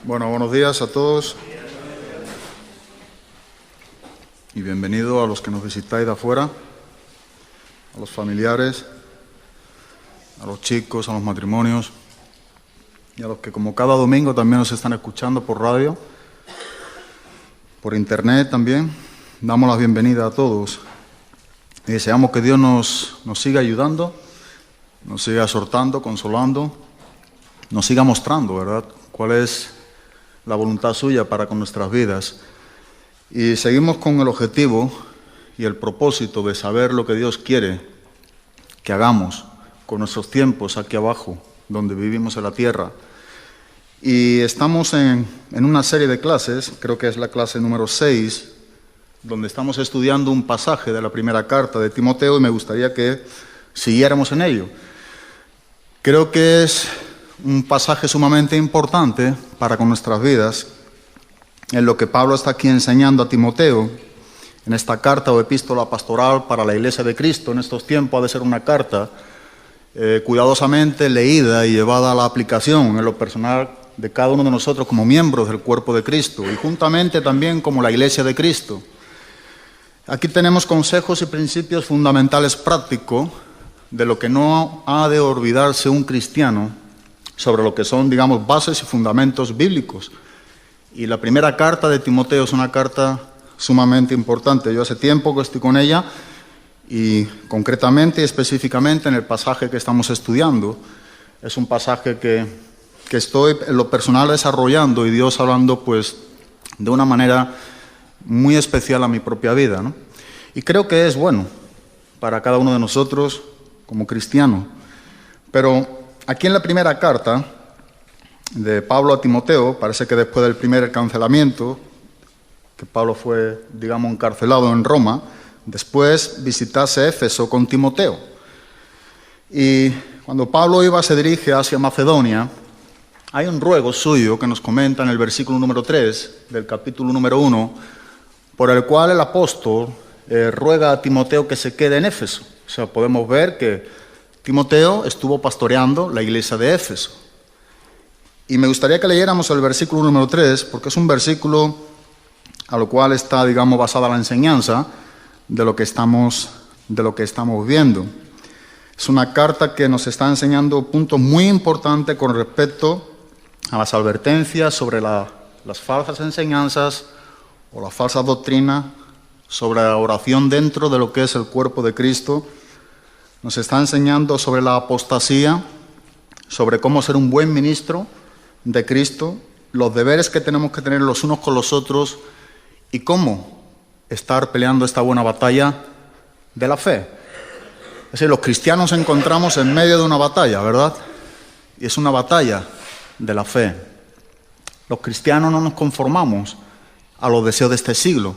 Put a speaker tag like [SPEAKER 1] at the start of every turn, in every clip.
[SPEAKER 1] Bueno, buenos días a todos y bienvenido a los que nos visitáis de afuera, a los familiares, a los chicos, a los matrimonios y a los que como cada domingo también nos están escuchando por radio, por internet también. Damos la bienvenida a todos y deseamos que Dios nos siga ayudando, nos siga exhortando, consolando, nos siga mostrando, ¿verdad?, cuál es la voluntad suya para con nuestras vidas. Y seguimos con el objetivo y el propósito de saber lo que Dios quiere que hagamos con nuestros tiempos aquí abajo, donde vivimos en la tierra. Y estamos en una serie de clases, creo que es la clase número 6, donde estamos estudiando un pasaje de la primera carta de Timoteo y me gustaría que siguiéramos en ello. Creo que es un pasaje sumamente importante para con nuestras vidas, en lo que Pablo está aquí enseñando a Timoteo, en esta carta o epístola pastoral para la Iglesia de Cristo. En estos tiempos ha de ser una carta cuidadosamente leída y llevada a la aplicación en lo personal de cada uno de nosotros como miembros del cuerpo de Cristo y juntamente también como la Iglesia de Cristo. Aquí tenemos consejos y principios fundamentales prácticos de lo que no ha de olvidarse un cristiano sobre lo que son, digamos, bases y fundamentos bíblicos. Y la primera carta de Timoteo es una carta sumamente importante. Yo hace tiempo que estoy con ella y concretamente y específicamente en el pasaje que estamos estudiando. Es un pasaje que estoy en lo personal desarrollando y Dios hablando pues de una manera muy especial a mi propia vida, ¿no? Y creo que es bueno para cada uno de nosotros como cristiano. Pero aquí en la primera carta de Pablo a Timoteo, parece que después del primer cancelamiento, que Pablo fue, digamos, encarcelado en Roma, después visitase Éfeso con Timoteo. Y cuando Pablo se dirige hacia Macedonia, hay un ruego suyo que nos comenta en el versículo número 3 del capítulo número 1, por el cual el apóstol ruega a Timoteo que se quede en Éfeso. O sea, podemos ver que Timoteo estuvo pastoreando la iglesia de Éfeso. Y me gustaría que leyéramos el versículo número 3, porque es un versículo a lo cual está, digamos, basada la enseñanza de lo que estamos viendo. Es una carta que nos está enseñando puntos muy importantes con respecto a las advertencias sobre las falsas enseñanzas o la falsa doctrina sobre la oración dentro de lo que es el cuerpo de Cristo. Nos está enseñando sobre la apostasía, sobre cómo ser un buen ministro de Cristo, los deberes que tenemos que tener los unos con los otros y cómo estar peleando esta buena batalla de la fe. Es decir, los cristianos nos encontramos en medio de una batalla, ¿verdad? Y es una batalla de la fe. Los cristianos no nos conformamos a los deseos de este siglo,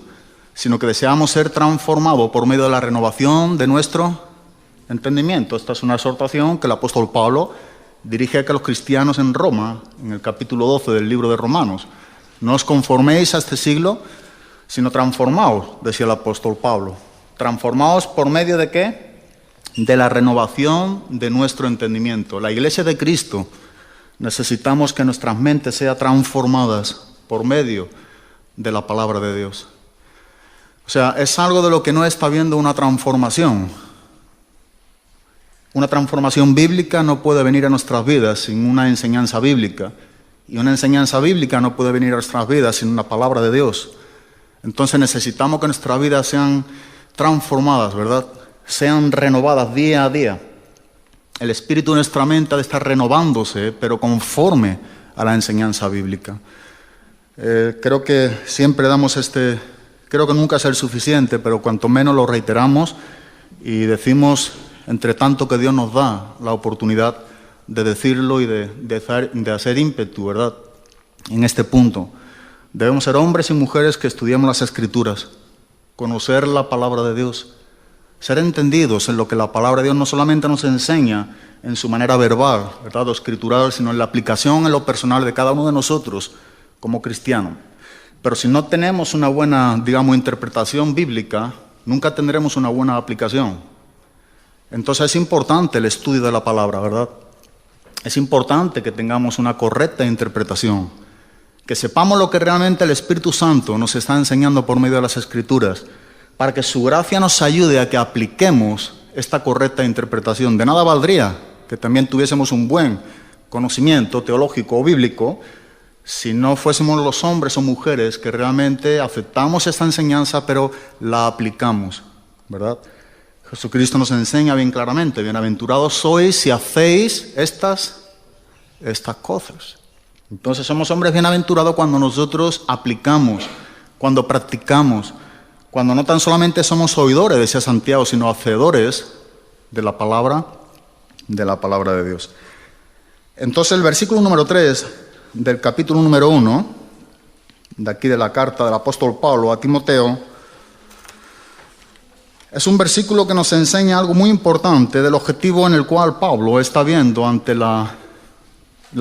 [SPEAKER 1] sino que deseamos ser transformados por medio de la renovación de nuestro entendimiento. Esta es una exhortación que el apóstol Pablo dirige a los cristianos en Roma, en el capítulo 12 del libro de Romanos. No os conforméis a este siglo, sino transformaos, decía el apóstol Pablo. Transformaos por medio de ¿qué? De la renovación de nuestro entendimiento. La Iglesia de Cristo necesitamos que nuestras mentes sean transformadas por medio de la palabra de Dios. O sea, es algo de lo que no está habiendo una transformación. Una transformación bíblica no puede venir a nuestras vidas sin una enseñanza bíblica. Y una enseñanza bíblica no puede venir a nuestras vidas sin una palabra de Dios. Entonces necesitamos que nuestras vidas sean transformadas, ¿verdad? Sean renovadas día a día. El espíritu de nuestra mente ha de estar renovándose, pero conforme a la enseñanza bíblica. Creo que siempre damos creo que nunca es el suficiente, pero cuanto menos lo reiteramos y decimos, entre tanto que Dios nos da la oportunidad de decirlo y de hacer ímpetu, ¿verdad?, en este punto. Debemos ser hombres y mujeres que estudiemos las Escrituras, conocer la palabra de Dios, ser entendidos en lo que la palabra de Dios no solamente nos enseña en su manera verbal, ¿verdad?, o escritural, sino en la aplicación en lo personal de cada uno de nosotros como cristianos. Pero si no tenemos una buena, digamos, interpretación bíblica, nunca tendremos una buena aplicación. Entonces es importante el estudio de la palabra, ¿verdad? Es importante que tengamos una correcta interpretación. que sepamos lo que realmente el Espíritu Santo nos está enseñando por medio de las Escrituras, para que su gracia nos ayude a que apliquemos esta correcta interpretación. De nada valdría que también tuviésemos un buen conocimiento teológico o bíblico si no fuésemos los hombres o mujeres que realmente aceptamos esta enseñanza, pero la aplicamos, ¿verdad? Jesucristo nos enseña bien claramente: bienaventurados sois si hacéis estas cosas. Entonces somos hombres bienaventurados cuando nosotros aplicamos, cuando practicamos, cuando no tan solamente somos oidores, decía Santiago, sino hacedores de la palabra de Dios. Entonces el versículo número 3 del capítulo número 1, de aquí de la carta del apóstol Pablo a Timoteo, es un versículo que nos enseña algo muy importante del objetivo en el cual Pablo está viendo ante la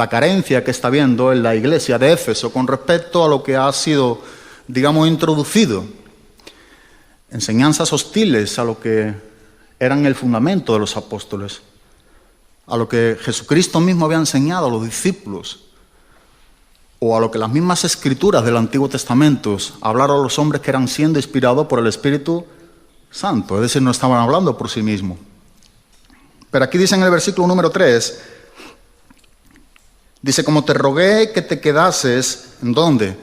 [SPEAKER 1] carencia que está viendo en la iglesia de Éfeso con respecto a lo que ha sido, digamos, introducido. Enseñanzas hostiles a lo que eran el fundamento de los apóstoles, a lo que Jesucristo mismo había enseñado a los discípulos, o a lo que las mismas escrituras del Antiguo Testamento hablaron a los hombres que eran siendo inspirados por el Espíritu Santo, es decir, no estaban hablando por sí mismos. Pero aquí dice en el versículo número 3, dice: como te rogué que te quedases, ¿en dónde?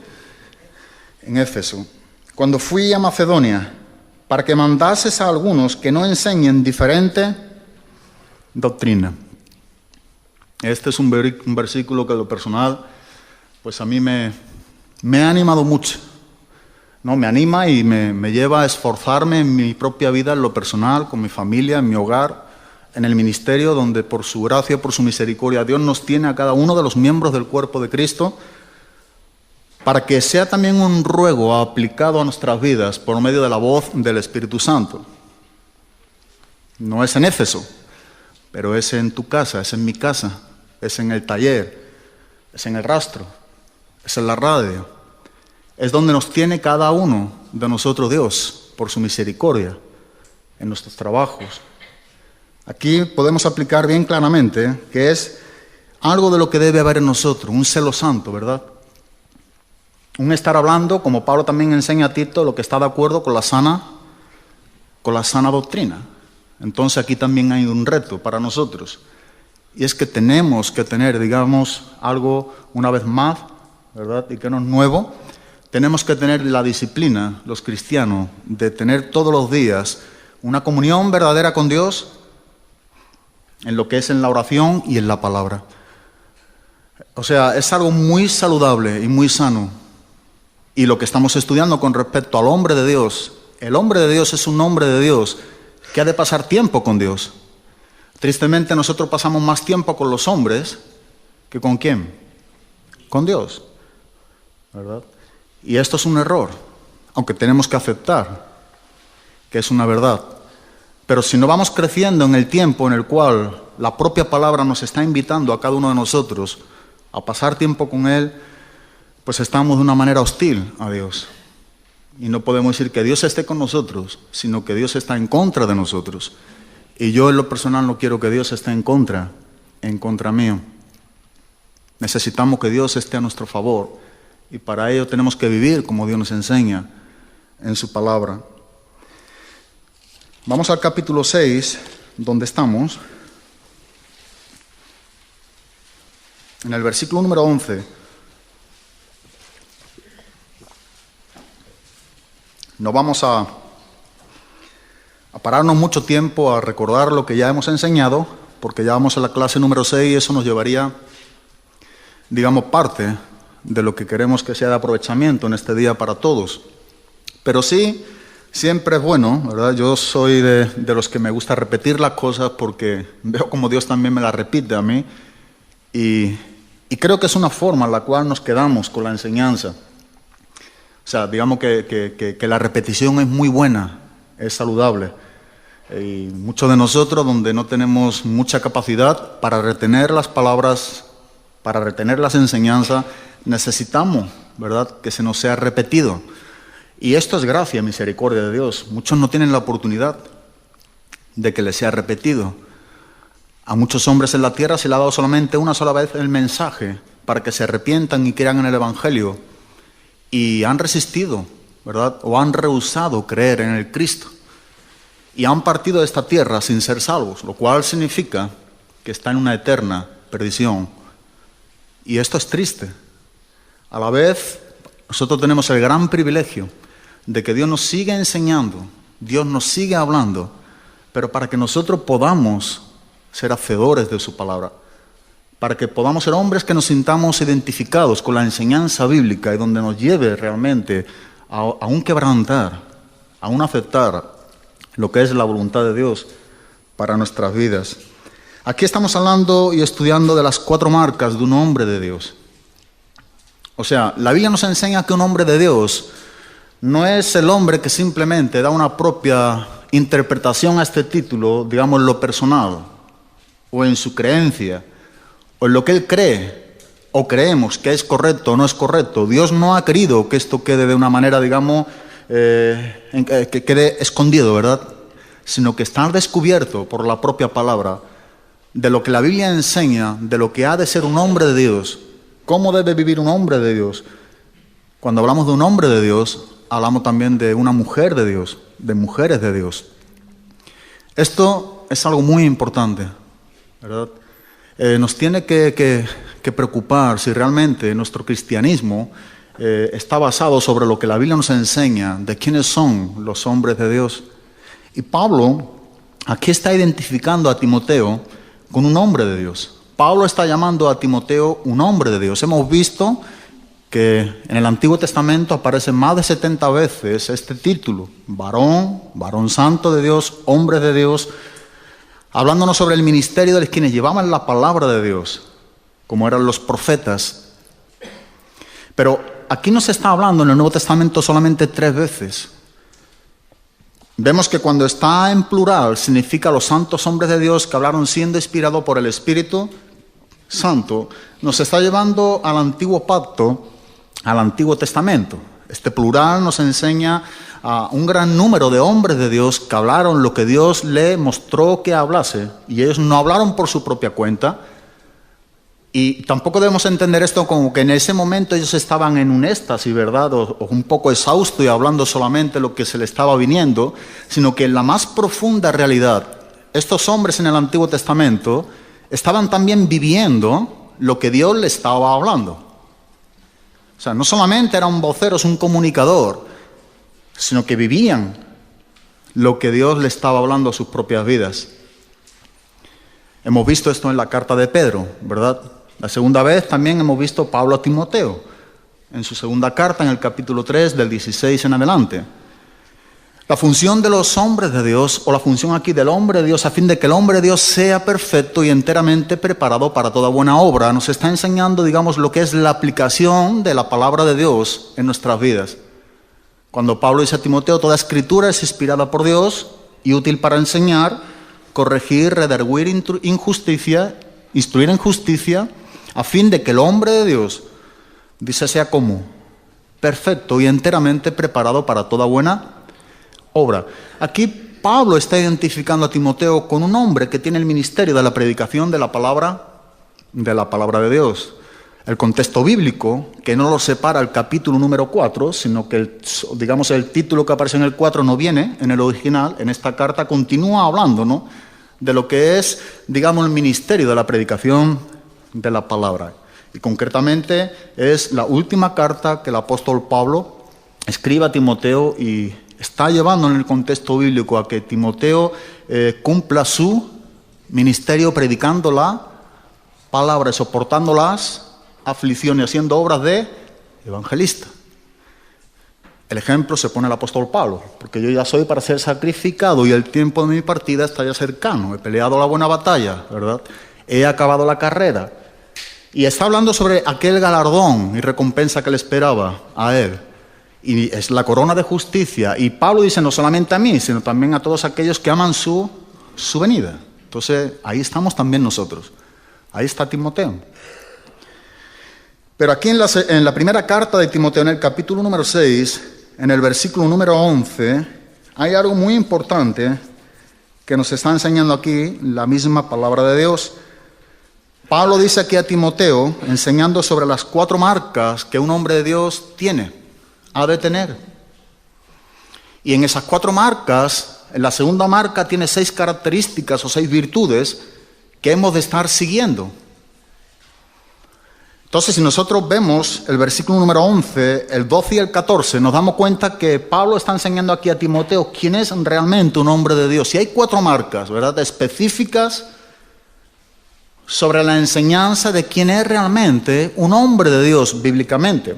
[SPEAKER 1] En Éfeso, cuando fui a Macedonia, para que mandases a algunos que no enseñen diferente doctrina. Este es un versículo que en lo personal, pues a mí me ha animado mucho, ¿no? Me anima y me lleva a esforzarme en mi propia vida, en lo personal, con mi familia, en mi hogar, en el ministerio, donde por su gracia, por su misericordia, Dios nos tiene a cada uno de los miembros del cuerpo de Cristo, para que sea también un ruego aplicado a nuestras vidas por medio de la voz del Espíritu Santo. No es en Éfeso, pero es en tu casa, es en mi casa, es en el taller, es en el rastro, es en la radio. Es donde nos tiene cada uno de nosotros Dios, por su misericordia, en nuestros trabajos. Aquí podemos aplicar bien claramente que es algo de lo que debe haber en nosotros, un celo santo, ¿verdad? Un estar hablando, como Pablo también enseña a Tito, lo que está de acuerdo con la sana doctrina. Entonces aquí también hay un reto para nosotros, y es que tenemos que tener, digamos, algo una vez más, ¿verdad? Y que no es nuevo. Tenemos que tener la disciplina, los cristianos, de tener todos los días una comunión verdadera con Dios, en lo que es en la oración y en la palabra. O sea, es algo muy saludable y muy sano. Y lo que estamos estudiando con respecto al hombre de Dios, el hombre de Dios es un hombre de Dios que ha de pasar tiempo con Dios. Tristemente nosotros pasamos más tiempo con los hombres que ¿con quién? Con Dios, ¿verdad? Y esto es un error, aunque tenemos que aceptar que es una verdad. Pero si no vamos creciendo en el tiempo en el cual la propia palabra nos está invitando a cada uno de nosotros a pasar tiempo con Él, pues estamos de una manera hostil a Dios. Y no podemos decir que Dios esté con nosotros, sino que Dios está en contra de nosotros. Y yo en lo personal no quiero que Dios esté en contra mío. Necesitamos que Dios esté a nuestro favor. Y para ello tenemos que vivir como Dios nos enseña en su palabra. Vamos al capítulo 6, donde estamos. En el versículo número 11. No vamos a pararnos mucho tiempo a recordar lo que ya hemos enseñado, porque ya vamos a la clase número 6 y eso nos llevaría, digamos, parte de lo que queremos que sea de aprovechamiento en este día para todos. Pero sí, siempre es bueno, ¿verdad? Yo soy de los que me gusta repetir las cosas porque veo como Dios también me las repite a mí y creo que es una forma en la cual nos quedamos con la enseñanza. O sea, digamos que la repetición es muy buena, es saludable. Y muchos de nosotros, donde no tenemos mucha capacidad para retener las palabras, para retener las enseñanzas, necesitamos, ¿verdad?, que se nos sea repetido. Y esto es gracia, misericordia de Dios. Muchos no tienen la oportunidad de que les sea repetido. A muchos hombres en la tierra se le ha dado solamente una sola vez el mensaje para que se arrepientan y crean en el Evangelio, y han resistido, ¿verdad? O han rehusado creer en el Cristo, y han partido de esta tierra sin ser salvos, lo cual significa que está en una eterna perdición. Y esto es triste. A la vez, nosotros tenemos el gran privilegio de que Dios nos sigue enseñando, Dios nos sigue hablando, pero para que nosotros podamos ser hacedores de su palabra, para que podamos ser hombres que nos sintamos identificados con la enseñanza bíblica y donde nos lleve realmente a un quebrantar, a un aceptar lo que es la voluntad de Dios para nuestras vidas. Aquí estamos hablando y estudiando de las 4 marcas de un hombre de Dios. O sea, la Biblia nos enseña que un hombre de Dios no es el hombre que simplemente da una propia interpretación a este título, digamos, en lo personal, o en su creencia, o en lo que él cree, o creemos que es correcto o no es correcto. Dios no ha querido que esto quede de una manera, digamos, que quede escondido, ¿verdad? Sino que está descubierto por la propia palabra de lo que la Biblia enseña, de lo que ha de ser un hombre de Dios, cómo debe vivir un hombre de Dios. Cuando hablamos de un hombre de Dios, hablamos también de una mujer de Dios, de mujeres de Dios. Esto es algo muy importante, ¿verdad? Nos tiene que preocupar si realmente nuestro cristianismo está basado sobre lo que la Biblia nos enseña de quiénes son los hombres de Dios. Y Pablo aquí está identificando a Timoteo con un hombre de Dios. Pablo está llamando a Timoteo un hombre de Dios. Hemos visto que en el Antiguo Testamento aparece más de 70 veces este título: varón, varón santo de Dios, hombre de Dios, hablándonos sobre el ministerio de quienes llevaban la palabra de Dios, como eran los profetas. Pero aquí no se está hablando en el Nuevo Testamento solamente 3 veces. Vemos que cuando está en plural significa los santos hombres de Dios que hablaron siendo inspirados por el Espíritu Santo. Nos está llevando al Antiguo Pacto, al Antiguo Testamento. Este plural nos enseña a un gran número de hombres de Dios que hablaron lo que Dios le mostró que hablase, y ellos no hablaron por su propia cuenta. Y tampoco debemos entender esto como que en ese momento ellos estaban en un éxtasis, ¿verdad? O un poco exhausto y hablando solamente lo que se le estaba viniendo, sino que en la más profunda realidad, estos hombres en el Antiguo Testamento estaban también viviendo lo que Dios les estaba hablando. O sea, no solamente era un vocero, es un comunicador, sino que vivían lo que Dios les estaba hablando a sus propias vidas. Hemos visto esto en la carta de Pedro, ¿verdad? La segunda vez también hemos visto Pablo a Timoteo, en su segunda carta, en el capítulo 3, del 16 en adelante. La función de los hombres de Dios, o la función aquí del hombre de Dios, a fin de que el hombre de Dios sea perfecto y enteramente preparado para toda buena obra, nos está enseñando, digamos, lo que es la aplicación de la palabra de Dios en nuestras vidas. Cuando Pablo dice a Timoteo, toda escritura es inspirada por Dios y útil para enseñar, corregir, redarguir instruir en justicia, a fin de que el hombre de Dios, dice, sea como perfecto y enteramente preparado para toda buena obra. Aquí Pablo está identificando a Timoteo con un hombre que tiene el ministerio de la predicación de la palabra de Dios. El contexto bíblico, que no lo separa el capítulo número 4, sino que el título que aparece en el 4 no viene en el original, en esta carta continúa hablando, ¿no?, de lo que es, digamos, el ministerio de la predicación de la palabra. Y concretamente es la última carta que el apóstol Pablo escribe a Timoteo, y está llevando en el contexto bíblico a que Timoteo cumpla su ministerio predicando la palabra, soportando las aflicciones, haciendo obras de evangelista. El ejemplo se pone el apóstol Pablo, porque yo ya soy para ser sacrificado y el tiempo de mi partida está ya cercano. He peleado la buena batalla, ¿verdad? He acabado la carrera. Y está hablando sobre aquel galardón y recompensa que le esperaba a él. Y es la corona de justicia. Y Pablo dice, no solamente a mí, sino también a todos aquellos que aman su venida. Entonces, ahí estamos también nosotros. Ahí está Timoteo. Pero aquí en la primera carta de Timoteo, en el capítulo número 6, en el versículo número 11, hay algo muy importante que nos está enseñando aquí la misma palabra de Dios. Pablo dice aquí a Timoteo, enseñando sobre las 4 marcas que un hombre de Dios ha de tener. Y en esas 4 marcas, en la segunda marca tiene 6 características o 6 virtudes que hemos de estar siguiendo. Entonces, si nosotros vemos el versículo número 11, el 12 y el 14, nos damos cuenta que Pablo está enseñando aquí a Timoteo quién es realmente un hombre de Dios. Y hay 4 marcas, ¿verdad?, específicas sobre la enseñanza de quién es realmente un hombre de Dios bíblicamente.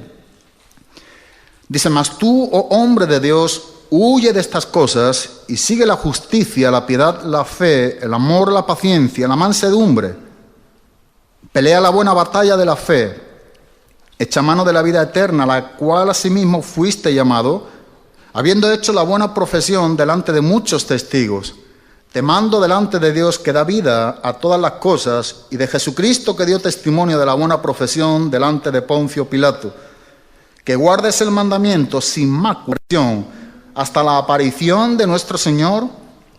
[SPEAKER 1] Dice, mas tú, oh hombre de Dios, huye de estas cosas y sigue la justicia, la piedad, la fe, el amor, la paciencia, la mansedumbre. Pelea la buena batalla de la fe, echa mano de la vida eterna, la cual asimismo fuiste llamado, habiendo hecho la buena profesión delante de muchos testigos. Te mando delante de Dios que da vida a todas las cosas y de Jesucristo que dio testimonio de la buena profesión delante de Poncio Pilato, que guardes el mandamiento sin maculación hasta la aparición de nuestro Señor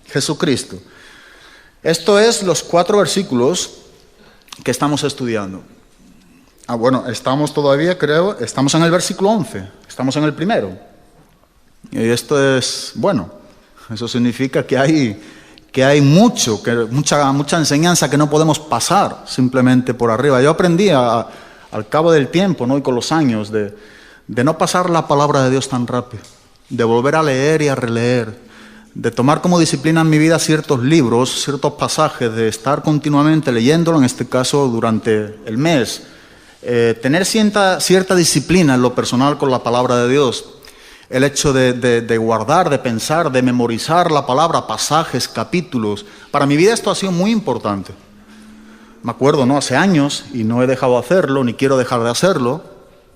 [SPEAKER 1] Jesucristo. Esto es los 4 versículos que estamos estudiando. Estamos todavía, estamos en el versículo 11, estamos en el primero. Y esto es, eso significa que hay mucha enseñanza que no podemos pasar simplemente por arriba. Yo aprendí al cabo del tiempo, ¿no?, y con los años, de no pasar la palabra de Dios tan rápido, de volver a leer y a releer, de tomar como disciplina en mi vida ciertos libros, ciertos pasajes, de estar continuamente leyéndolo, en este caso durante el mes, tener cierta disciplina en lo personal con la palabra de Dios. El hecho de guardar, de pensar, de memorizar la palabra, pasajes, capítulos. Para mi vida esto ha sido muy importante. Me acuerdo, ¿no?, hace años, y no he dejado de hacerlo, ni quiero dejar de hacerlo,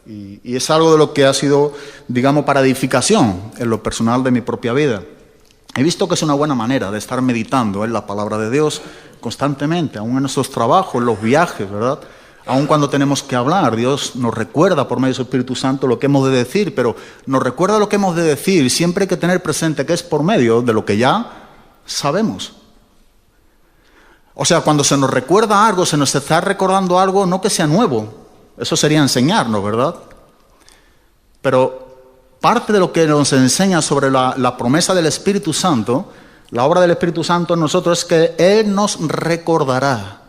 [SPEAKER 1] y es algo de lo que ha sido, digamos, para edificación en lo personal de mi propia vida. He visto que es una buena manera de estar meditando en la palabra de Dios constantemente, aún en nuestros trabajos, en los viajes, ¿verdad? Aún cuando tenemos que hablar, Dios nos recuerda por medio de su Espíritu Santo lo que hemos de decir, pero nos recuerda lo que hemos de decir. Siempre hay que tener presente que es por medio de lo que ya sabemos. O sea, cuando se nos recuerda algo, se nos está recordando algo, no que sea nuevo. Eso sería enseñarnos, ¿verdad? Pero parte de lo que nos enseña sobre la promesa del Espíritu Santo, la obra del Espíritu Santo en nosotros, es que Él nos recordará.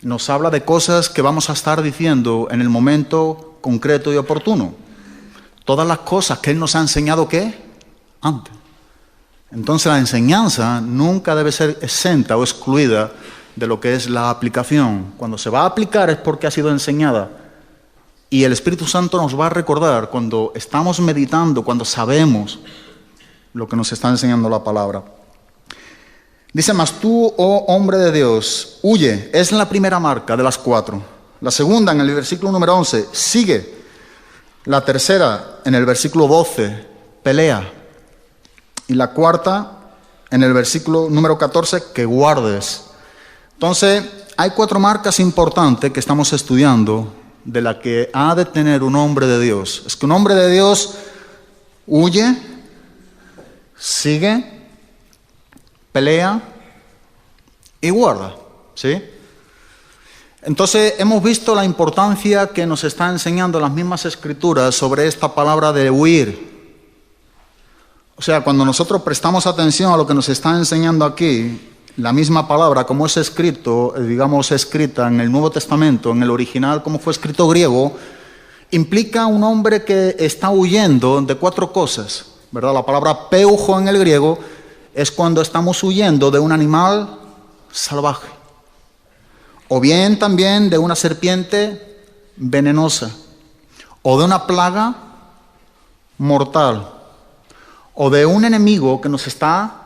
[SPEAKER 1] Nos habla de cosas que vamos a estar diciendo en el momento concreto y oportuno. Todas las cosas que Él nos ha enseñado, ¿qué? Antes. Entonces la enseñanza nunca debe ser exenta o excluida de lo que es la aplicación. Cuando se va a aplicar es porque ha sido enseñada. Y el Espíritu Santo nos va a recordar cuando estamos meditando, cuando sabemos lo que nos está enseñando la palabra. Dice, mas tú, oh hombre de Dios, huye. Es la primera marca de las 4. La segunda, en el versículo número 11, sigue. La tercera, en el versículo 12, pelea. Y la cuarta, en el versículo número 14, que guardes. Entonces, hay 4 marcas importantes que estamos estudiando de la que ha de tener un hombre de Dios. Es que un hombre de Dios huye, sigue, pelea y guarda, ¿sí? Entonces hemos visto la importancia que nos está enseñando las mismas Escrituras sobre esta palabra de huir. O sea, cuando nosotros prestamos atención a lo que nos está enseñando aquí, la misma palabra, como es escrito, digamos, escrita en el Nuevo Testamento, en el original, como fue escrito griego, implica un hombre que está huyendo de 4 cosas, ¿verdad? La palabra peujo en el griego es cuando estamos huyendo de un animal salvaje, o bien también de una serpiente venenosa, o de una plaga mortal, o de un enemigo que nos está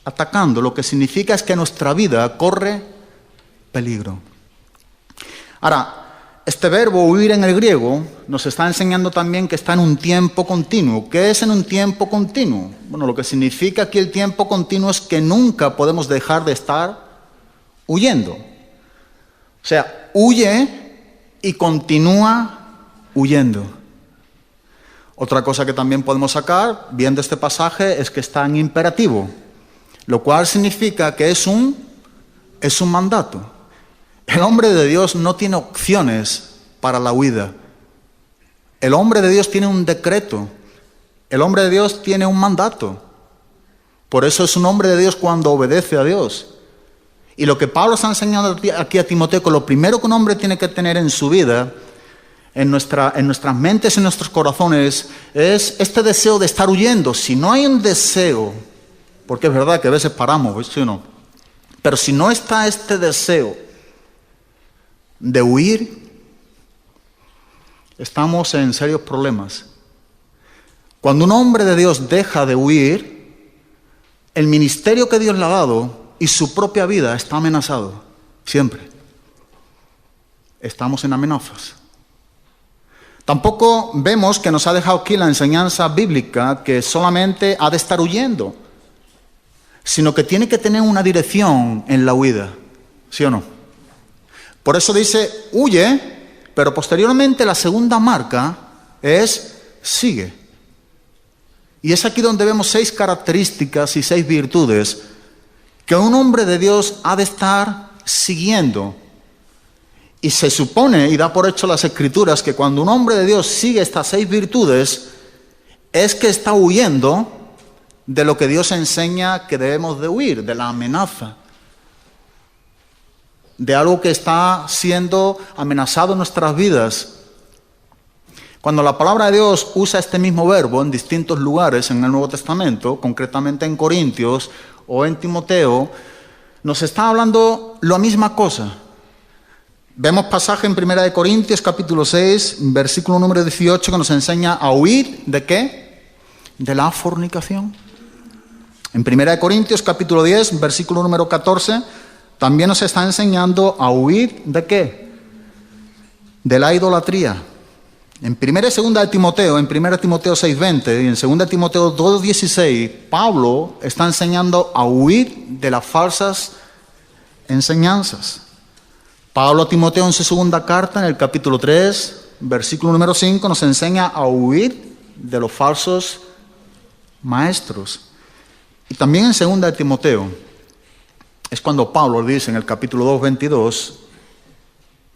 [SPEAKER 1] atacando. Lo que significa es que nuestra vida corre peligro. Ahora, este verbo huir en el griego nos está enseñando también que está en un tiempo continuo. ¿Qué es en un tiempo continuo? Bueno, lo que significa aquí el tiempo continuo es que nunca podemos dejar de estar huyendo. O sea, huye y continúa huyendo. Otra cosa que también podemos sacar, viendo este pasaje, es que está en imperativo, lo cual significa que es un es un mandato. El hombre de Dios no tiene opciones para la huida. El hombre de Dios tiene un decreto. El hombre de Dios tiene un mandato. Por eso es un hombre de Dios cuando obedece a Dios. Y lo que Pablo está enseñando aquí a Timoteo, que lo primero que un hombre tiene que tener en su vida, en nuestras mentes, en nuestros corazones, es este deseo de estar huyendo. Si no hay un deseo, porque es verdad que a veces paramos, ¿sí o no? Pero si no está este deseo de huir, estamos en serios problemas. Cuando un hombre de Dios deja de huir, el ministerio que Dios le ha dado y su propia vida está amenazado. Siempre. Estamos en amenazas. Tampoco vemos que nos ha dejado aquí la enseñanza bíblica que solamente ha de estar huyendo, sino que tiene que tener una dirección en la huida. ¿Sí o no? Por eso dice, huye, pero posteriormente la segunda marca es sigue. Y es aquí donde vemos 6 características y 6 virtudes que un hombre de Dios ha de estar siguiendo. Y se supone, y da por hecho las Escrituras, que cuando un hombre de Dios sigue estas 6 virtudes, es que está huyendo de lo que Dios enseña que debemos de huir, de la amenaza, de algo que está siendo amenazado en nuestras vidas. Cuando la palabra de Dios usa este mismo verbo en distintos lugares en el Nuevo Testamento, concretamente en Corintios o en Timoteo, nos está hablando la misma cosa. Vemos pasaje en 1 Corintios capítulo 6, versículo número 18, que nos enseña a huir ¿de qué? De la fornicación. En 1 Corintios capítulo 10, versículo número 14, también nos está enseñando a huir ¿de qué? De la idolatría. En 1 y 2 de Timoteo, en 1 Timoteo 6:20 y en 2 Timoteo 2:16, Pablo está enseñando a huir de las falsas enseñanzas. Pablo a Timoteo en su segunda carta, en el capítulo 3, versículo número 5, nos enseña a huir de los falsos maestros. Y también en 2 de Timoteo, es cuando Pablo dice en el capítulo 2:22,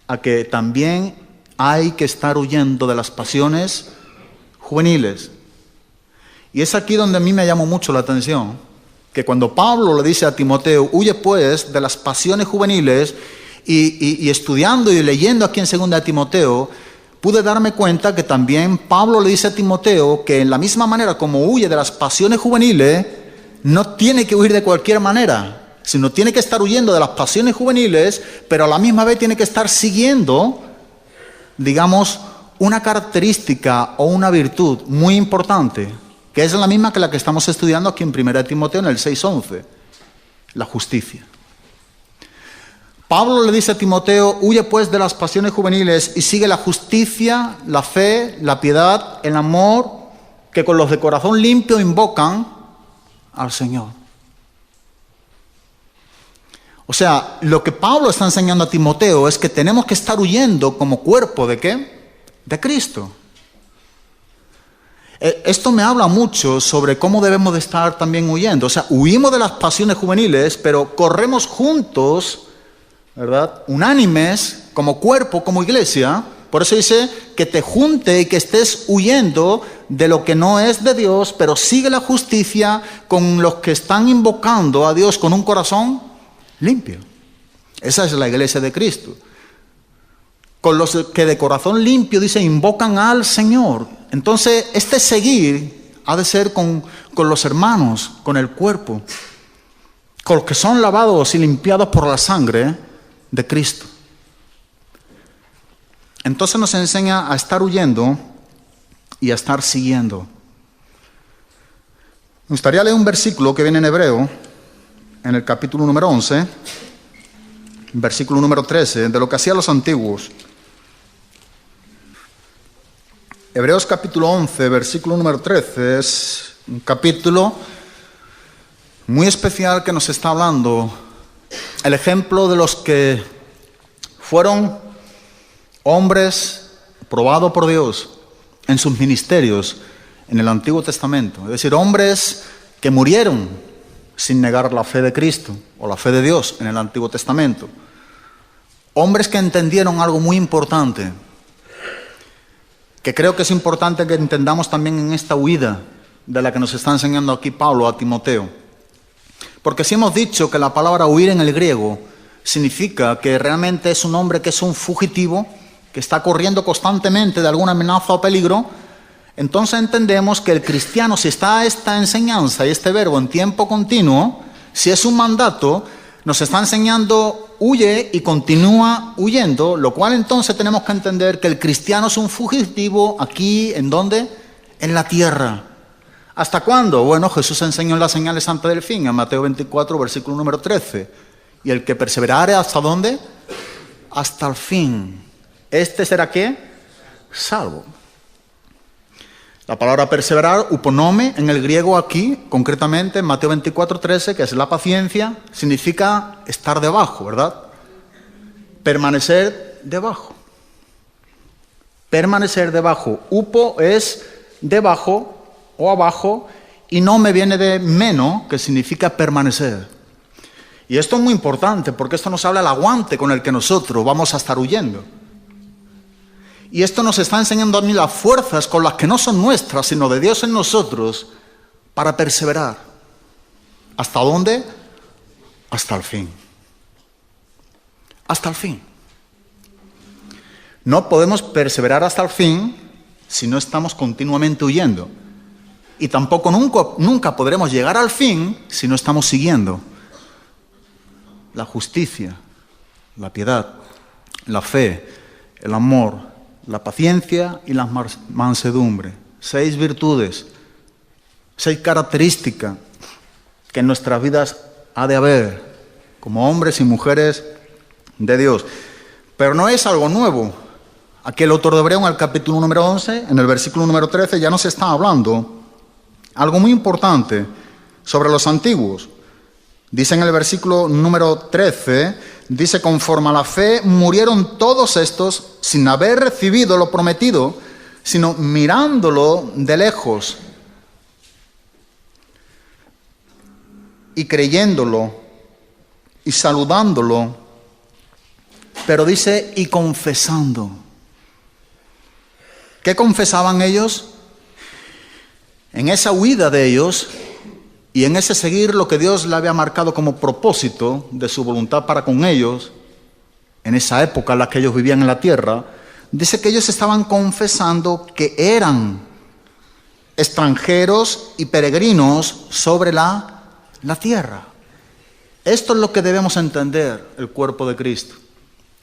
[SPEAKER 1] a que también hay que estar huyendo de las pasiones juveniles. Y es aquí donde a mí me llamó mucho la atención, que cuando Pablo le dice a Timoteo, huye pues de las pasiones juveniles, y estudiando y leyendo aquí en 2 de Timoteo, pude darme cuenta que también Pablo le dice a Timoteo que en la misma manera como huye de las pasiones juveniles, no tiene que huir de cualquier manera, sino tiene que estar huyendo de las pasiones juveniles, pero a la misma vez tiene que estar siguiendo, digamos, una característica o una virtud muy importante, que es la misma que la que estamos estudiando aquí en 1 Timoteo en el 6:11, la justicia. Pablo le dice a Timoteo, huye pues de las pasiones juveniles y sigue la justicia, la fe, la piedad, el amor, que con los de corazón limpio invocan al Señor. O sea, lo que Pablo está enseñando a Timoteo es que tenemos que estar huyendo como cuerpo ¿de qué? De Cristo. Esto me habla mucho sobre cómo debemos de estar también huyendo. O sea, huimos de las pasiones juveniles, pero corremos juntos, ¿verdad? Unánimes, como cuerpo, como iglesia. Por eso dice que te junte y que estés huyendo de lo que no es de Dios, pero sigue la justicia con los que están invocando a Dios con un corazón limpio. Esa es la iglesia de Cristo. Con los que de corazón limpio, dice, invocan al Señor. Entonces, este seguir ha de ser con los hermanos, con el cuerpo, con los que son lavados y limpiados por la sangre de Cristo. Entonces nos enseña a estar huyendo y a estar siguiendo. Me gustaría leer un versículo que viene en Hebreo, en el capítulo número 11, versículo número 13, de lo que hacían los antiguos. Hebreos capítulo 11, versículo número 13, es un capítulo muy especial que nos está hablando el ejemplo de los que fueron hombres probados por Dios en sus ministerios en el Antiguo Testamento. Es decir, hombres que murieron sin negar la fe de Cristo o la fe de Dios en el Antiguo Testamento. Hombres que entendieron algo muy importante, que creo que es importante que entendamos también en esta huida de la que nos está enseñando aquí Pablo a Timoteo. Porque si hemos dicho que la palabra huir en el griego significa que realmente es un hombre que es un fugitivo, que está corriendo constantemente de alguna amenaza o peligro, entonces entendemos que el cristiano, si está esta enseñanza y este verbo en tiempo continuo, si es un mandato, nos está enseñando huye y continúa huyendo, lo cual entonces tenemos que entender que el cristiano es un fugitivo aquí, ¿en dónde? En la tierra. ¿Hasta cuándo? Bueno, Jesús enseñó en las señales antes del fin, en Mateo 24, versículo número 13. Y el que perseverare, ¿hasta dónde? Hasta el fin. ¿Este será qué? Salvo. La palabra perseverar, uponome, en el griego aquí, concretamente en Mateo 24, 13, que es la paciencia, significa estar debajo, ¿verdad? Permanecer debajo. Permanecer debajo. Upo es debajo o abajo, y no me viene de meno, que significa permanecer. Y esto es muy importante, porque esto nos habla del aguante con el que nosotros vamos a estar huyendo. Y esto nos está enseñando a mí las fuerzas con las que no son nuestras, sino de Dios en nosotros, para perseverar. ¿Hasta dónde? Hasta el fin. Hasta el fin. No podemos perseverar hasta el fin si no estamos continuamente huyendo. Y tampoco nunca podremos llegar al fin si no estamos siguiendo la justicia, la piedad, la fe, el amor, la paciencia y la mansedumbre. 6 virtudes, 6 características que en nuestras vidas ha de haber como hombres y mujeres de Dios. Pero no es algo nuevo. Aquí el autor de Hebreo, en el capítulo número 11, en el versículo número 13, ya nos está hablando algo muy importante sobre los antiguos. Dice en el versículo número 13, dice: conforme a la fe murieron todos estos sin haber recibido lo prometido, sino mirándolo de lejos y creyéndolo y saludándolo, pero dice y confesando. ¿Qué confesaban ellos? En esa huida de ellos y en ese seguir lo que Dios le había marcado como propósito de su voluntad para con ellos, en esa época en la que ellos vivían en la tierra, dice que ellos estaban confesando que eran extranjeros y peregrinos sobre la tierra. Esto es lo que debemos entender el cuerpo de Cristo.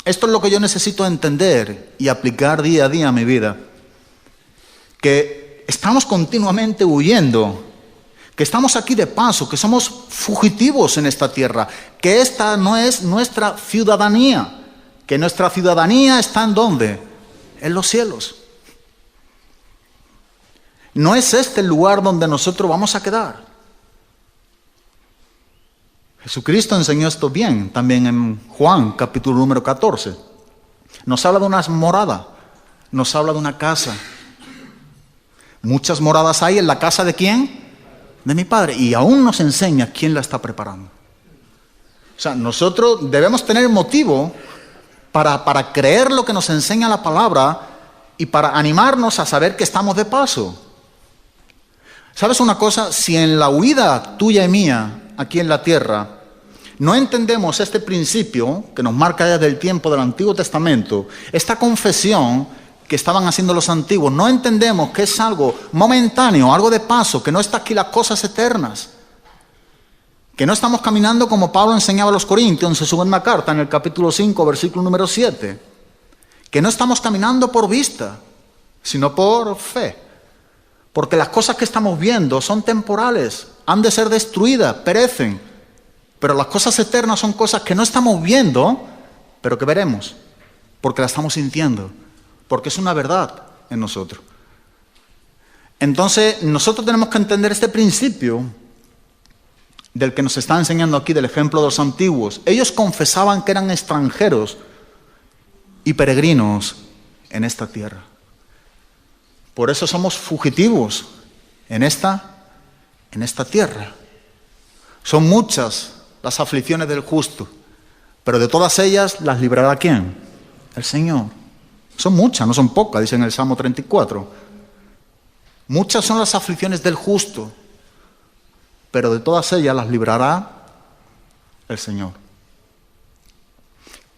[SPEAKER 1] Esto es lo que yo necesito entender y aplicar día a día a mi vida. Que estamos continuamente huyendo, que estamos aquí de paso, que somos fugitivos en esta tierra, que esta no es nuestra ciudadanía, que nuestra ciudadanía está ¿en dónde? En los cielos. No es este el lugar donde nosotros vamos a quedar. Jesucristo enseñó esto bien, también en Juan, capítulo número 14. Nos habla de una morada, nos habla de una casa. Muchas moradas hay en la casa ¿de quién? De mi Padre. Y aún nos enseña quién la está preparando. O sea, nosotros debemos tener motivo para creer lo que nos enseña la palabra y para animarnos a saber que estamos de paso. ¿Sabes una cosa? Si en la huida tuya y mía, aquí en la tierra, no entendemos este principio que nos marca desde el tiempo del Antiguo Testamento, esta confesión que estaban haciendo los antiguos, no entendemos que es algo momentáneo, algo de paso, que no está aquí las cosas eternas, que no estamos caminando como Pablo enseñaba a los Corintios en su segunda carta, en el capítulo 5, versículo número 7, que no estamos caminando por vista, sino por fe, porque las cosas que estamos viendo son temporales, han de ser destruidas, perecen, pero las cosas eternas son cosas que no estamos viendo, pero que veremos, porque las estamos sintiendo, porque es una verdad en nosotros. Entonces, nosotros tenemos que entender este principio del que nos está enseñando aquí, del ejemplo de los antiguos. Ellos confesaban que eran extranjeros y peregrinos en esta tierra. Por eso somos fugitivos en esta tierra. Son muchas las aflicciones del justo, pero de todas ellas las librará ¿quién? El Señor. Son muchas, no son pocas, dice en el Salmo 34. Muchas son las aflicciones del justo, pero de todas ellas las librará el Señor.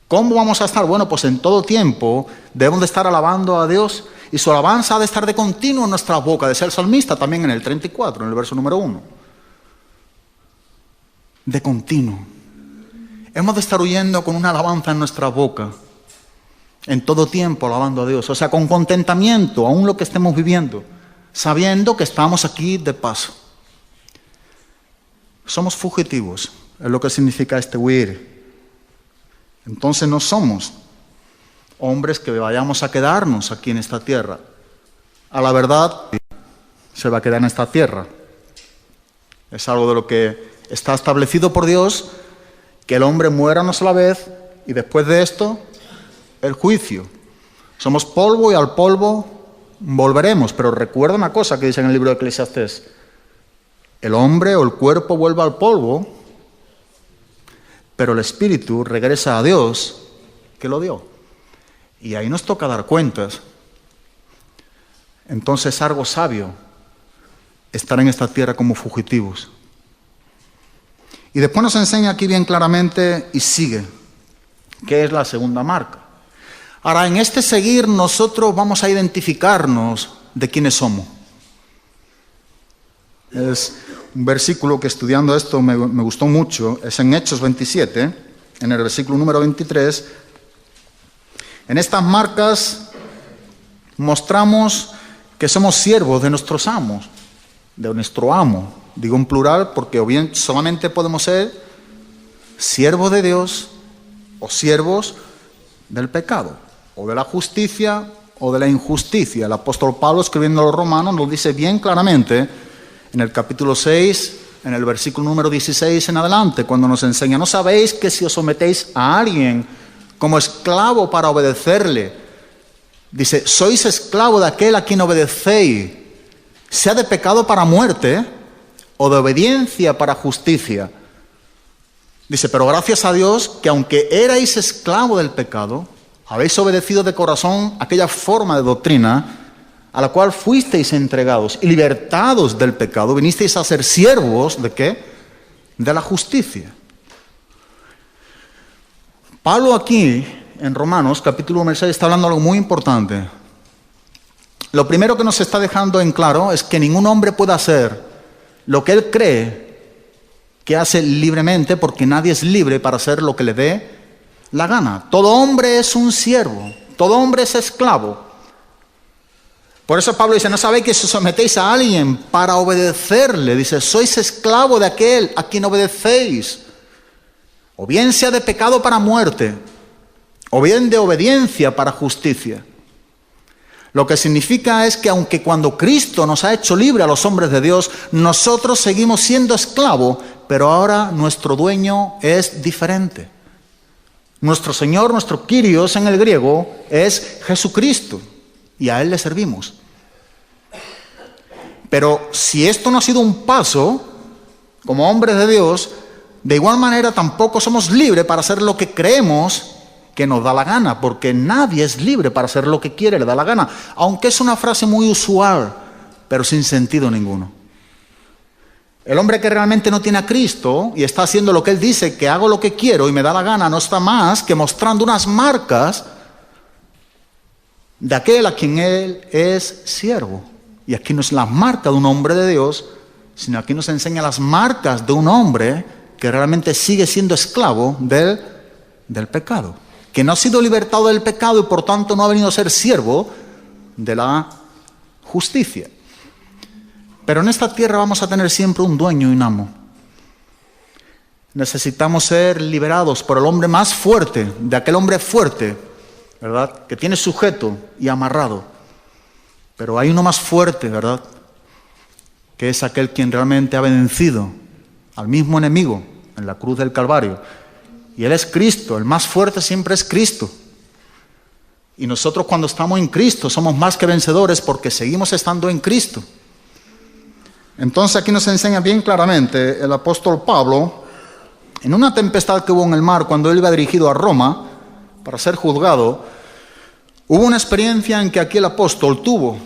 [SPEAKER 1] ¿Cómo vamos a estar? Bueno, pues en todo tiempo debemos de estar alabando a Dios y su alabanza ha de estar de continuo en nuestras bocas. Decía el salmista también en el 34, en el verso número 1. De continuo. Hemos de estar huyendo con una alabanza en nuestra boca, en todo tiempo alabando a Dios. O sea, con contentamiento, aún lo que estemos viviendo, sabiendo que estamos aquí de paso. Somos fugitivos, es lo que significa este huir. Entonces no somos hombres que vayamos a quedarnos aquí en esta tierra. A la verdad, se va a quedar en esta tierra. Es algo de lo que está establecido por Dios, que el hombre muera una sola vez y después de esto, el juicio. Somos polvo y al polvo volveremos. Pero recuerda una cosa que dice en el libro de Eclesiastés. El hombre o el cuerpo vuelve al polvo, pero el espíritu regresa a Dios que lo dio. Y ahí nos toca dar cuentas. Entonces es algo sabio estar en esta tierra como fugitivos. Y después nos enseña aquí bien claramente y sigue, qué es la segunda marca. Ahora, en este seguir nosotros vamos a identificarnos de quiénes somos. Es un versículo que estudiando esto me gustó mucho, es en Hechos 27, en el versículo número 23. En estas marcas mostramos que somos siervos de nuestros amos, de nuestro amo. Digo en plural porque o bien solamente podemos ser siervos de Dios o siervos del pecado, o de la justicia o de la injusticia. El apóstol Pablo, escribiendo a los romanos, nos dice bien claramente en el capítulo 6, en el versículo número 16 en adelante, cuando nos enseña: ¿no sabéis que si os sometéis a alguien como esclavo para obedecerle, dice, sois esclavo de aquel a quien obedecéis, sea de pecado para muerte o de obediencia para justicia? Dice, pero gracias a Dios que aunque erais esclavo del pecado, habéis obedecido de corazón aquella forma de doctrina a la cual fuisteis entregados y libertados del pecado, vinisteis a ser siervos ¿de qué? De la justicia. Pablo aquí, en Romanos, capítulo 6, está hablando de algo muy importante. Lo primero que nos está dejando en claro es que ningún hombre puede hacer lo que él cree que hace libremente, porque nadie es libre para hacer lo que le dé la gana. Todo hombre es un siervo, todo hombre es esclavo. Por eso Pablo dice, ¿no sabéis que si os sometéis a alguien para obedecerle? Dice, sois esclavo de aquel a quien obedecéis. O bien sea de pecado para muerte, o bien de obediencia para justicia. Lo que significa es que aunque cuando Cristo nos ha hecho libre a los hombres de Dios, nosotros seguimos siendo esclavos, pero ahora nuestro dueño es diferente. Nuestro Señor, nuestro Kyrios en el griego, es Jesucristo, y a Él le servimos. Pero si esto no ha sido un paso, como hombres de Dios, de igual manera tampoco somos libres para hacer lo que creemos que nos da la gana, porque nadie es libre para hacer lo que quiere, le da la gana. Aunque es una frase muy usual, pero sin sentido ninguno. El hombre que realmente no tiene a Cristo y está haciendo lo que Él dice, que hago lo que quiero y me da la gana, no está más que mostrando unas marcas de aquel a quien Él es siervo. Y aquí no es la marca de un hombre de Dios, sino aquí nos enseña las marcas de un hombre que realmente sigue siendo esclavo del pecado. Que no ha sido libertado del pecado y por tanto no ha venido a ser siervo de la justicia. Pero en esta tierra vamos a tener siempre un dueño y un amo. Necesitamos ser liberados por el hombre más fuerte, de aquel hombre fuerte, ¿verdad? Que tiene sujeto y amarrado. Pero hay uno más fuerte, ¿verdad? Que es aquel quien realmente ha vencido al mismo enemigo en la cruz del Calvario. Y Él es Cristo, el más fuerte siempre es Cristo. Y nosotros cuando estamos en Cristo somos más que vencedores porque seguimos estando en Cristo. Entonces aquí nos enseña bien claramente el apóstol Pablo, en una tempestad que hubo en el mar cuando él iba dirigido a Roma para ser juzgado, hubo una experiencia en que aquí el apóstol tuvo